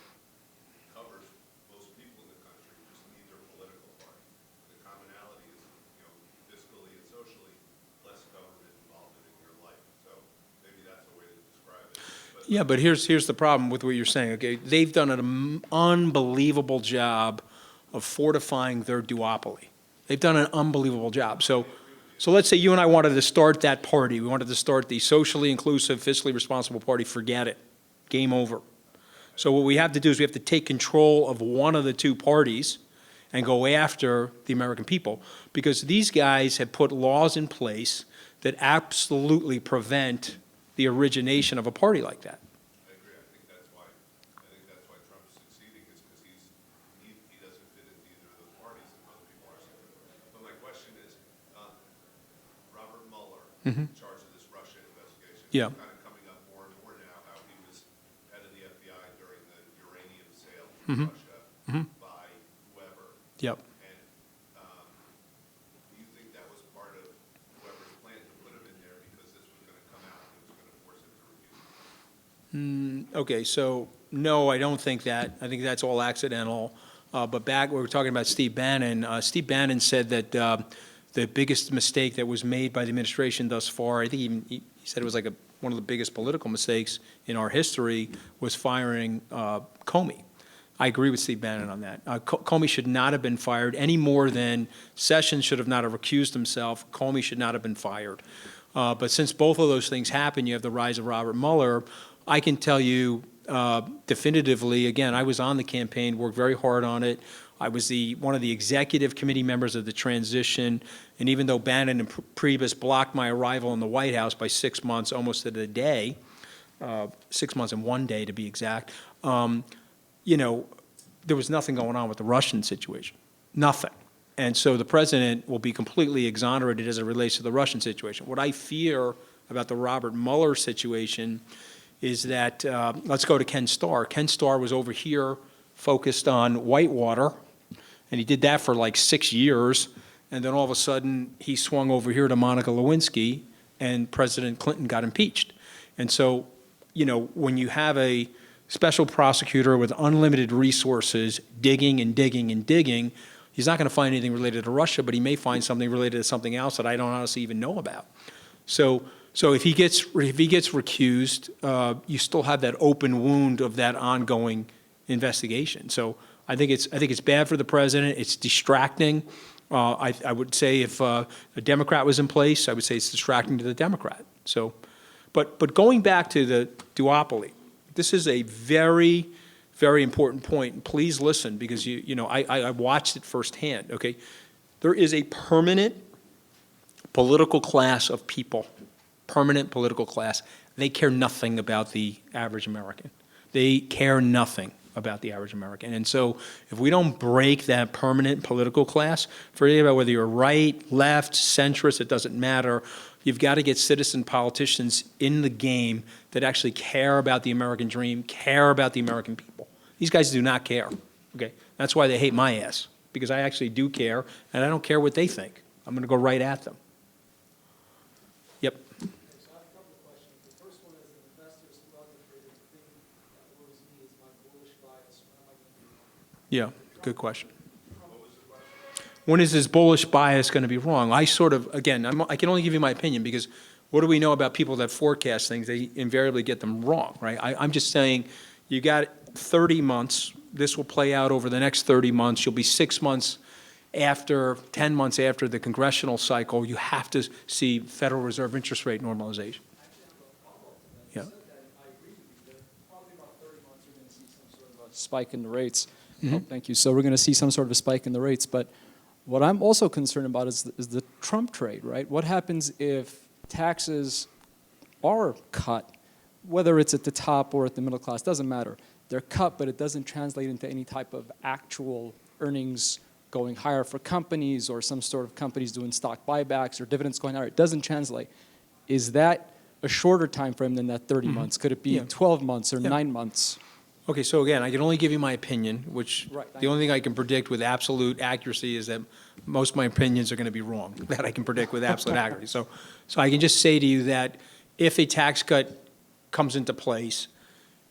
covers most people in the country, just neither political party. The commonality is, fiscally and socially, less government involvement in your life. So maybe that's a way to describe it. But here's the problem with what you're saying. Okay, they've done an unbelievable job of fortifying their duopoly. They've done an unbelievable job. So let's say you and I wanted to start that party. We wanted to start the socially inclusive, fiscally responsible party. Forget it. Game over. So what we have to do is we have to take control of one of the two parties and go after the American people, because these guys have put laws in place that absolutely prevent the origination of a party like that. I agree. I think that's why Trump is succeeding, is because he doesn't fit into either of those parties, and most people are. But my question is, Robert Mueller, in charge of this Russia investigation, Yeah. kind of coming up more and more now, how he was head of the FBI during the uranium sale Russia by whoever. Yep. And do you think that was part of whoever's plan to put him in there because this was going to come out and it was going to force him to refuse? Okay, so no, I don't think that. I think that's all accidental. But back, we were talking about Steve Bannon. Steve Bannon said that the biggest mistake that was made by the administration thus far, I think he said it was like one of the biggest political mistakes in our history, was firing Comey. I agree with Steve Bannon on that. Comey should not have been fired any more than Sessions should have not have recused himself. Comey should not have been fired. But since both of those things happened, you have the rise of Robert Mueller. I can tell you definitively, again, I was on the campaign, worked very hard on it. I was one of the executive committee members of the transition, and even though Bannon and Priebus blocked my arrival in the White House by 6 months, almost to the day, 6 months and 1 day to be exact, you know, there was nothing going on with the Russian situation, nothing. And so the president will be completely exonerated as it relates to the Russian situation. What I fear about the Robert Mueller situation is that, let's go to Ken Starr. Ken Starr was over here focused on Whitewater, and he did that for like 6 years, and then all of a sudden he swung over here to Monica Lewinsky, and President Clinton got impeached. And so, you know, when you have a special prosecutor with unlimited resources digging and digging and digging, he's not going to find anything related to Russia, but he may find something related to something else that I don't honestly even know about. So if he gets recused, you still have that open wound of that ongoing investigation. So I think it's bad for the president. It's distracting. I would say if a Democrat was in place, I would say it's distracting to the Democrat. So, but going back to the duopoly, this is a very, very important point. And please listen, because you know I watched it firsthand. Okay, there is a permanent political class of people. Permanent political class. They care nothing about the average American. They care nothing about the average American. And so if we don't break that permanent political class, forget about whether you're right, left, centrist, it doesn't matter. You've got to get citizen politicians in the game that actually care about the American dream, care about the American people. These guys do not care. Okay? That's why they hate my ass, because I actually do care, and I don't care what they think. I'm going to go right at them. Yep. So I have a couple of questions. The first one is an investor's relative rated thing that worries me is my bullish bias. When am I going to be wrong? Yeah, good question. When is this bullish bias going to be wrong? I sort of, again, I can only give you my opinion, because what do we know about people that forecast things? They invariably get them wrong, right? I'm just saying you got 30 months. This will play out over the next 30 months. You'll be 6 months after, 10 months after the congressional cycle. You have to see Federal Reserve interest rate normalization. Yeah. Probably about 30 months, you're going to see some sort of a spike in the rates. Oh, thank you. So we're going to see some sort of a spike in the rates. But what I'm also concerned about is the Trump trade, right? What happens if taxes are cut, whether it's at the top or at the middle class, doesn't matter. They're cut, but it doesn't translate into any type of actual earnings going higher for companies, or some sort of companies doing stock buybacks or dividends going higher. It doesn't translate. Is that a shorter time frame than that 30 months? Could it be 12 months or 9 months? Okay, so again, I can only give you my opinion, which Right. the only thing I can predict with absolute accuracy is that most of my opinions are going to be wrong. That I can predict with absolute accuracy. So I can just say to you that if a tax cut comes into place,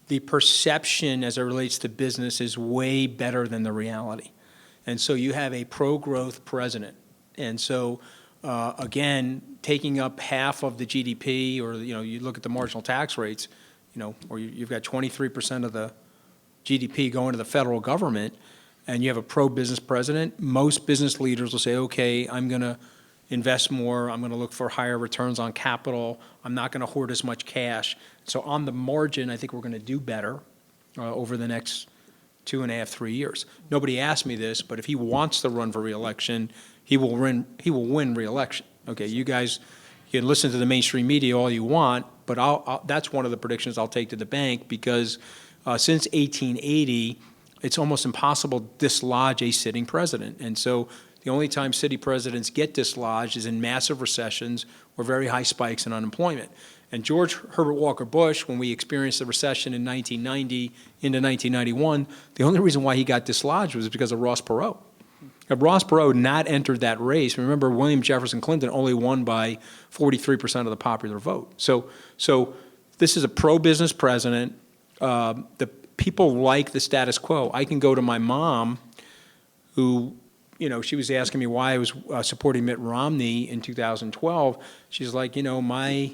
the perception as it relates to business is way better than the reality. And so you have a pro-growth president. And so, again, taking up half of the GDP, or, you know, you look at the marginal tax rates, you know, or you've got 23% of the GDP going to the federal government, and you have a pro-business president, most business leaders will say, okay, I'm going to invest more, I'm going to look for higher returns on capital, I'm not going to hoard as much cash. So on the margin, I think we're going to do better over the next 2.5, 3 years. Nobody asked me this, but if he wants to run for re-election, he will win re-election. Okay, you guys, you can listen to the mainstream media all you want, but that's one of the predictions I'll take to the bank, because since 1880, it's almost impossible to dislodge a sitting president. And so the only time city presidents get dislodged is in massive recessions or very high spikes in unemployment. And George Herbert Walker Bush, when we experienced the recession in 1990 into 1991, the only reason why he got dislodged was because of Ross Perot. If Ross Perot had not entered that race, remember William Jefferson Clinton only won by 43% of the popular vote. So this is a pro-business president. The people like the status quo. I can go to my mom, who, she was asking me why I was supporting Mitt Romney in 2012. She's like, my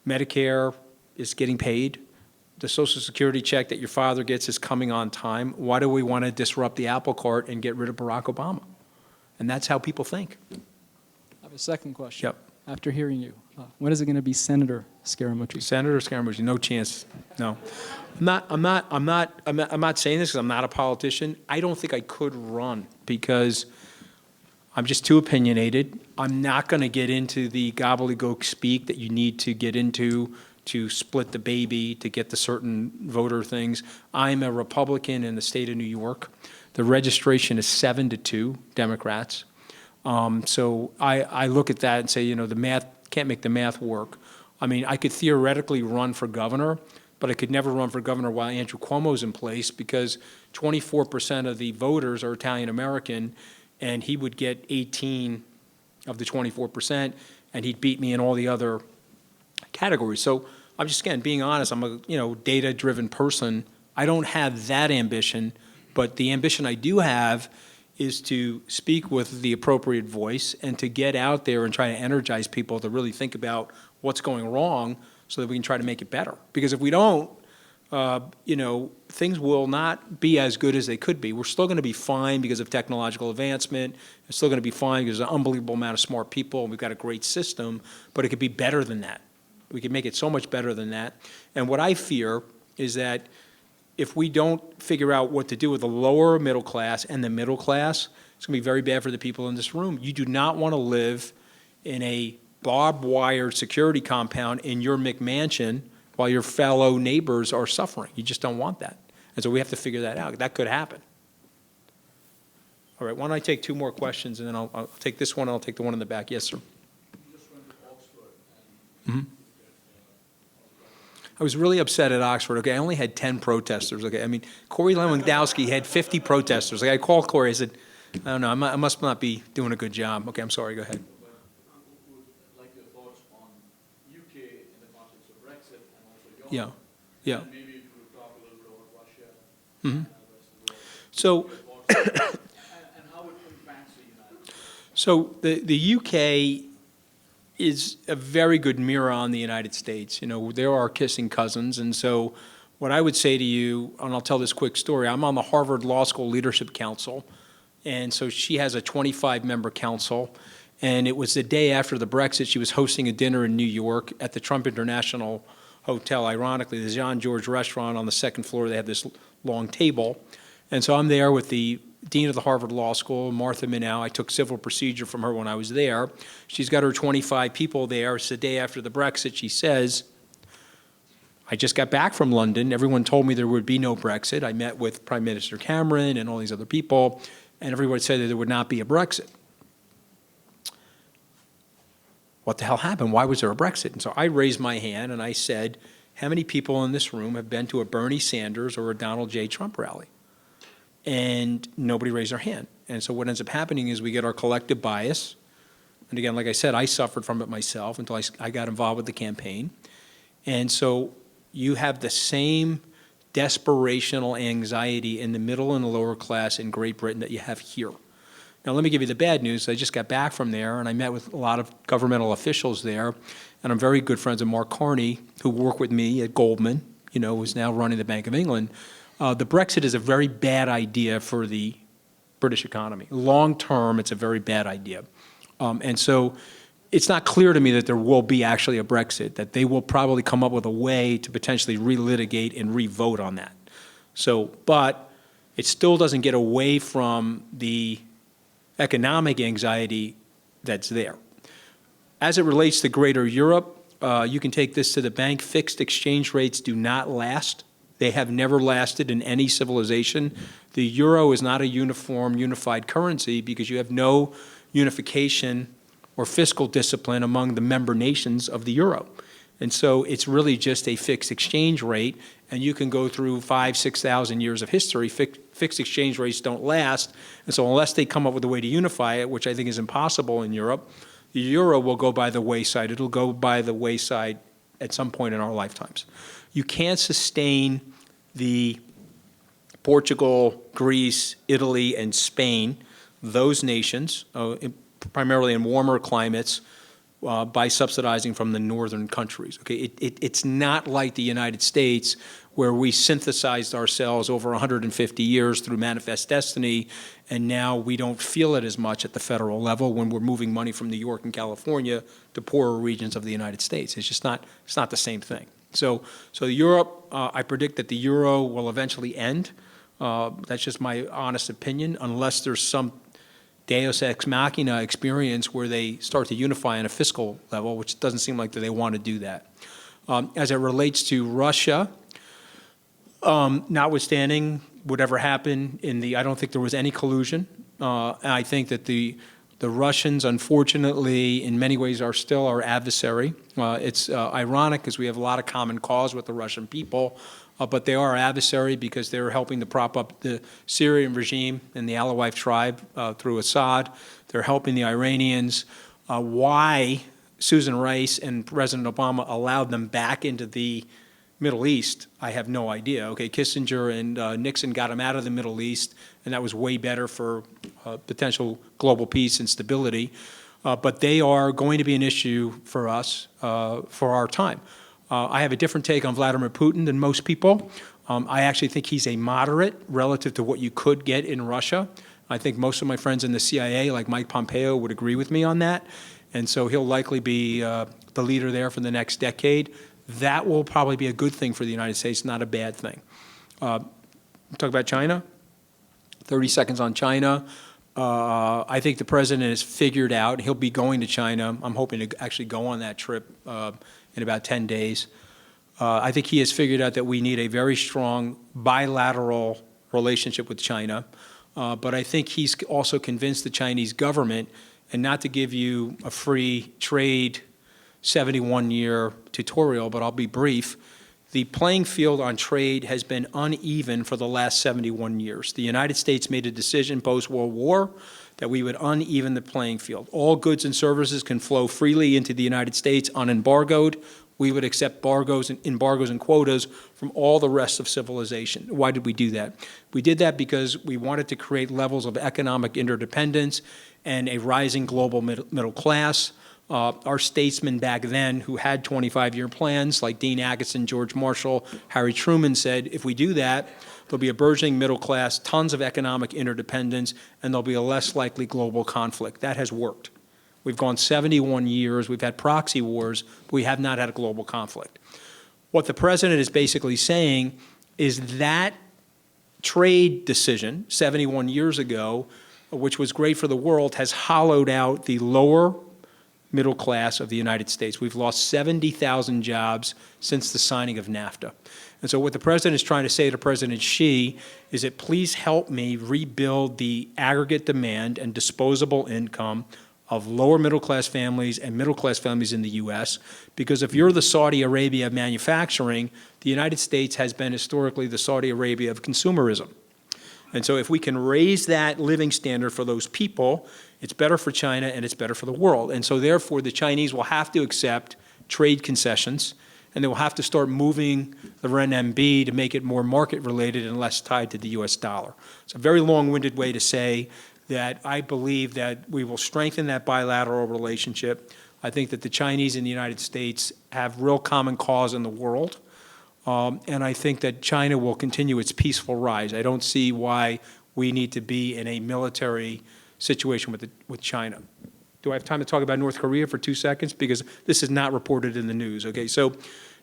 Medicare is getting paid. The Social Security check that your father gets is coming on time. Why do we want to disrupt the apple cart and get rid of Barack Obama? And that's how people think. I have a second question. Yep. After hearing you, when is it going to be Senator Scaramucci? Senator Scaramucci, no chance. No, I'm not saying this because I'm not a politician. I don't think I could run because I'm just too opinionated. I'm not going to get into the gobbledygook speak that you need to get into to split the baby, to get the certain voter things. I'm a Republican in the state of New York. The registration is 7-2 Democrats. So I look at that and say, the math can't make the math work. I mean, I could theoretically run for governor, but I could never run for governor while Andrew Cuomo's in place because 24% of the voters are Italian American, and he would get 18 of the 24%, and he'd beat me in all the other categories. So I'm just, again, being honest, I'm a data-driven person. I don't have that ambition, but the ambition I do have is to speak with the appropriate voice and to get out there and try to energize people to really think about what's going wrong so that we can try to make it better. Because if we don't, things will not be as good as they could be. We're still going to be fine because of technological advancement. It's still going to be fine because there's an unbelievable amount of smart people and we've got a great system, but it could be better than that. We can make it so much better than that. And what I fear is that if we don't figure out what to do with the lower middle class and the middle class, it's going to be very bad for the people in this room. You do not want to live in a barbed wire security compound in your McMansion while your fellow neighbors are suffering. You just don't want that. And so we have to figure that out. That could happen. All right, why don't I take two more questions, and then I'll take this one, and I'll take the one in the back. Yes, sir. Mm-hmm. I was really upset at Oxford. Okay, I only had 10 protesters. Okay, I mean, Corey Lewandowski had 50 protesters. Like, I called Corey. I said, I don't know, I must not be doing a good job. Okay, I'm sorry. Go ahead. Like your thoughts on UK in the context of Brexit and also Yeah, Europe. yeah. And maybe if you could talk a little bit about Russia Mm-hmm. and the rest of the world. So, And how it impacts the United States. so the UK is a very good mirror on the United States. There are kissing cousins. And so what I would say to you, and I'll tell this quick story, I'm on the Harvard Law School Leadership Council. And so she has a 25-member council. And it was the day after the Brexit. She was hosting a dinner in New York at the Trump International Hotel. Ironically, the Jean George restaurant on the second floor, they have this long table. And so I'm there with the dean of the Harvard Law School, Martha Minow. I took civil procedure from her when I was there. She's got her 25 people there. It's the day after the Brexit. She says, I just got back from London. Everyone told me there would be no Brexit. I met with Prime Minister Cameron and all these other people, and everyone said that there would not be a Brexit. What the hell happened? Why was there a Brexit? And so I raised my hand and I said, how many people in this room have been to a Bernie Sanders or a Donald J. Trump rally? And nobody raised their hand. And so what ends up happening is we get our collective bias. And again, like I said, I suffered from it myself until I got involved with the campaign. And so you have the same desperational anxiety in the middle and the lower class in Great Britain that you have here. Now, let me give you the bad news. I just got back from there, and I met with a lot of governmental officials there, and I'm very good friends with Mark Carney, who worked with me at Goldman, who's now running the Bank of England. The Brexit is a very bad idea for the British economy. Long term, it's a very bad idea. And so it's not clear to me that there will be actually a Brexit, that they will probably come up with a way to potentially relitigate and re-vote on that. So, but it still doesn't get away from the economic anxiety that's there. As it relates to greater Europe, you can take this to the bank. Fixed exchange rates do not last. They have never lasted in any civilization. The euro is not a unified currency because you have no unification or fiscal discipline among the member nations of the euro. And so it's really just a fixed exchange rate, and you can go through 5,000, 6,000 years of history. Fixed exchange rates don't last, and so unless they come up with a way to unify it, which I think is impossible in Europe, the euro will go by the wayside. It'll go by the wayside at some point in our lifetimes. You can't sustain the Portugal, Greece, Italy, and Spain, those nations, primarily in warmer climates, by subsidizing from the northern countries. Okay, it's not like the United States, where we synthesized ourselves over 150 years through manifest destiny, and now we don't feel it as much at the federal level when we're moving money from New York and California to poorer regions of the United States. It's just not, it's not the same thing. So Europe, I predict that the euro will eventually end. That's just my honest opinion, unless there's some Deus ex machina experience where they start to unify on a fiscal level, which doesn't seem like that they want to do that. As it relates to Russia, notwithstanding whatever happened I don't think there was any collusion. And I think that the Russians, unfortunately, in many ways are still our adversary. It's ironic because we have a lot of common cause with the Russian people, but they are our adversary because they're helping to prop up the Syrian regime and the Alawite tribe through Assad. They're helping the Iranians. Why Susan Rice and President Obama allowed them back into the Middle East, I have no idea. Okay, Kissinger and Nixon got them out of the Middle East, and that was way better for potential global peace and stability. But they are going to be an issue for us for our time. I have a different take on Vladimir Putin than most people. I actually think he's a moderate relative to what you could get in Russia. I think most of my friends in the CIA, like Mike Pompeo, would agree with me on that. And so he'll likely be the leader there for the next decade. That will probably be a good thing for the United States, not a bad thing. Talk about China. 30 seconds on China. I think the president has figured out, he'll be going to China. I'm hoping to actually go on that trip in about 10 days. I think he has figured out that we need a very strong bilateral relationship with China. But I think he's also convinced the Chinese government, and not to give you a free trade 71-year tutorial, but I'll be brief. The playing field on trade has been uneven for the last 71 years. The United States made a decision post-World War that we would uneven the playing field. All goods and services can flow freely into the United States unembargoed. We would accept embargoes and quotas from all the rest of civilization. Why did we do that? We did that because we wanted to create levels of economic interdependence and a rising global middle class. Our statesmen back then who had 25-year plans, like Dean Acheson, George Marshall, Harry Truman, said, if we do that, there'll be a burgeoning middle class, tons of economic interdependence, and there'll be a less likely global conflict. That has worked. We've gone 71 years, we've had proxy wars, but we have not had a global conflict. What the president is basically saying is that trade decision 71 years ago, which was great for the world, has hollowed out the lower middle class of the United States. We've lost 70,000 jobs since the signing of NAFTA. And so what the president is trying to say to President Xi is that please help me rebuild the aggregate demand and disposable income of lower middle class families and middle class families in the U.S. Because if you're the Saudi Arabia of manufacturing, the United States has been historically the Saudi Arabia of consumerism. And so if we can raise that living standard for those people, it's better for China and it's better for the world. And so therefore the Chinese will have to accept trade concessions, and they will have to start moving the renminbi to make it more market related and less tied to the US dollar. It's a very long-winded way to say that I believe that we will strengthen that bilateral relationship. I think that the Chinese and the United States have real common cause in the world. And I think that China will continue its peaceful rise. I don't see why we need to be in a military situation with China. Do I have time to talk about North Korea for 2 seconds? Because this is not reported in the news. Okay, so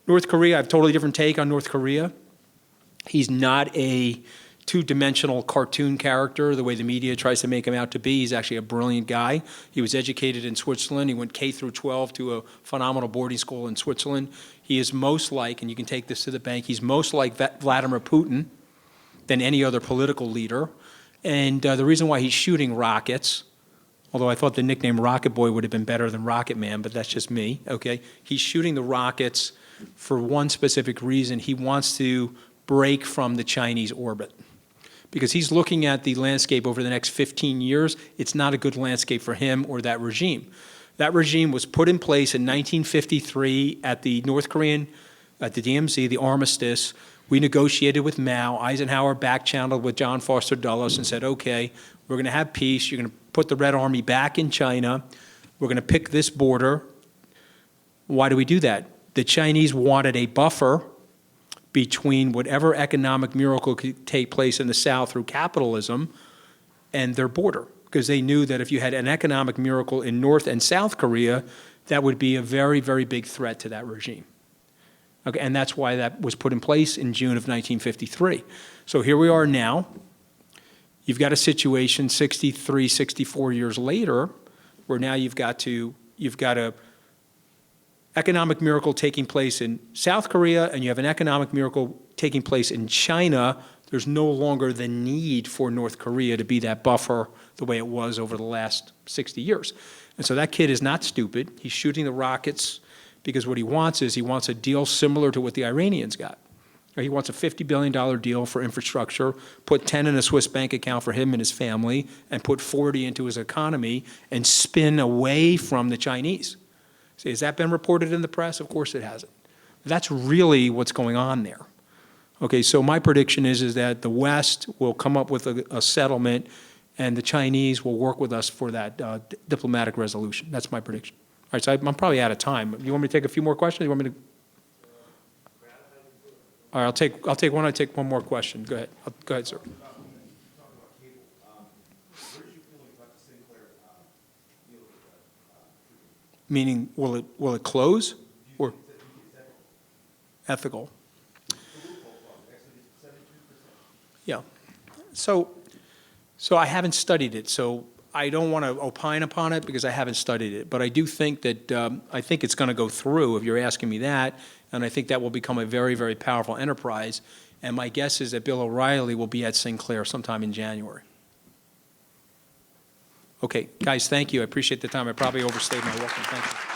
North Korea, I have a totally different take on North Korea. He's not a two-dimensional cartoon character the way the media tries to make him out to be. He's actually a brilliant guy. He was educated in Switzerland. He went K through 12 to a phenomenal boarding school in Switzerland. He is most like, and you can take this to the bank, he's most like Vladimir Putin than any other political leader. And the reason why he's shooting rockets although I thought the nickname Rocket Boy would have been better than Rocket Man, but that's just me, okay? He's shooting the rockets for one specific reason. He wants to break from the Chinese orbit, because he's looking at the landscape over the next 15 years. It's not a good landscape for him or that regime. That regime was put in place in 1953 at the North Korean, at the DMZ, the armistice. We negotiated with Mao. Eisenhower back-channeled with John Foster Dulles and said, okay, we're going to have peace. You're going to put the Red Army back in China. We're going to pick this border. Why do we do that? The Chinese wanted a buffer between whatever economic miracle could take place in the South through capitalism and their border, because they knew that if you had an economic miracle in North and South Korea, that would be a very, very big threat to that regime. Okay, and that's why that was put in place in June of 1953. So here we are now. You've got a situation 63, 64 years later, where now you've got a economic miracle taking place in South Korea, and you have an economic miracle taking place in China. There's no longer the need for North Korea to be that buffer the way it was over the last 60 years. And so that kid is not stupid. He's shooting the rockets because what he wants is he wants a deal similar to what the Iranians got. He wants a $50 billion deal for infrastructure, put 10 in a Swiss bank account for him and his family, and put 40 into his economy, and spin away from the Chinese. See, has that been reported in the press? Of course it hasn't. That's really what's going on there. Okay, so my prediction is that the West will come up with a settlement, and the Chinese will work with us for that diplomatic resolution. That's my prediction. All right, so I'm probably out of time. You want me to take a few more questions? You want me to? All right, I'll take one more question. Go ahead. Go ahead, sir. Meaning, will it close or ethical? Yeah. So I haven't studied it. So I don't want to opine upon it because I haven't studied it. But I do think that I think it's going to go through, if you're asking me that, and I think that will become a very, very powerful enterprise. And my guess is that Bill O'Reilly will be at Sinclair sometime in January. Okay, guys, thank you. I appreciate the time. I probably overstayed my welcome. Thank you.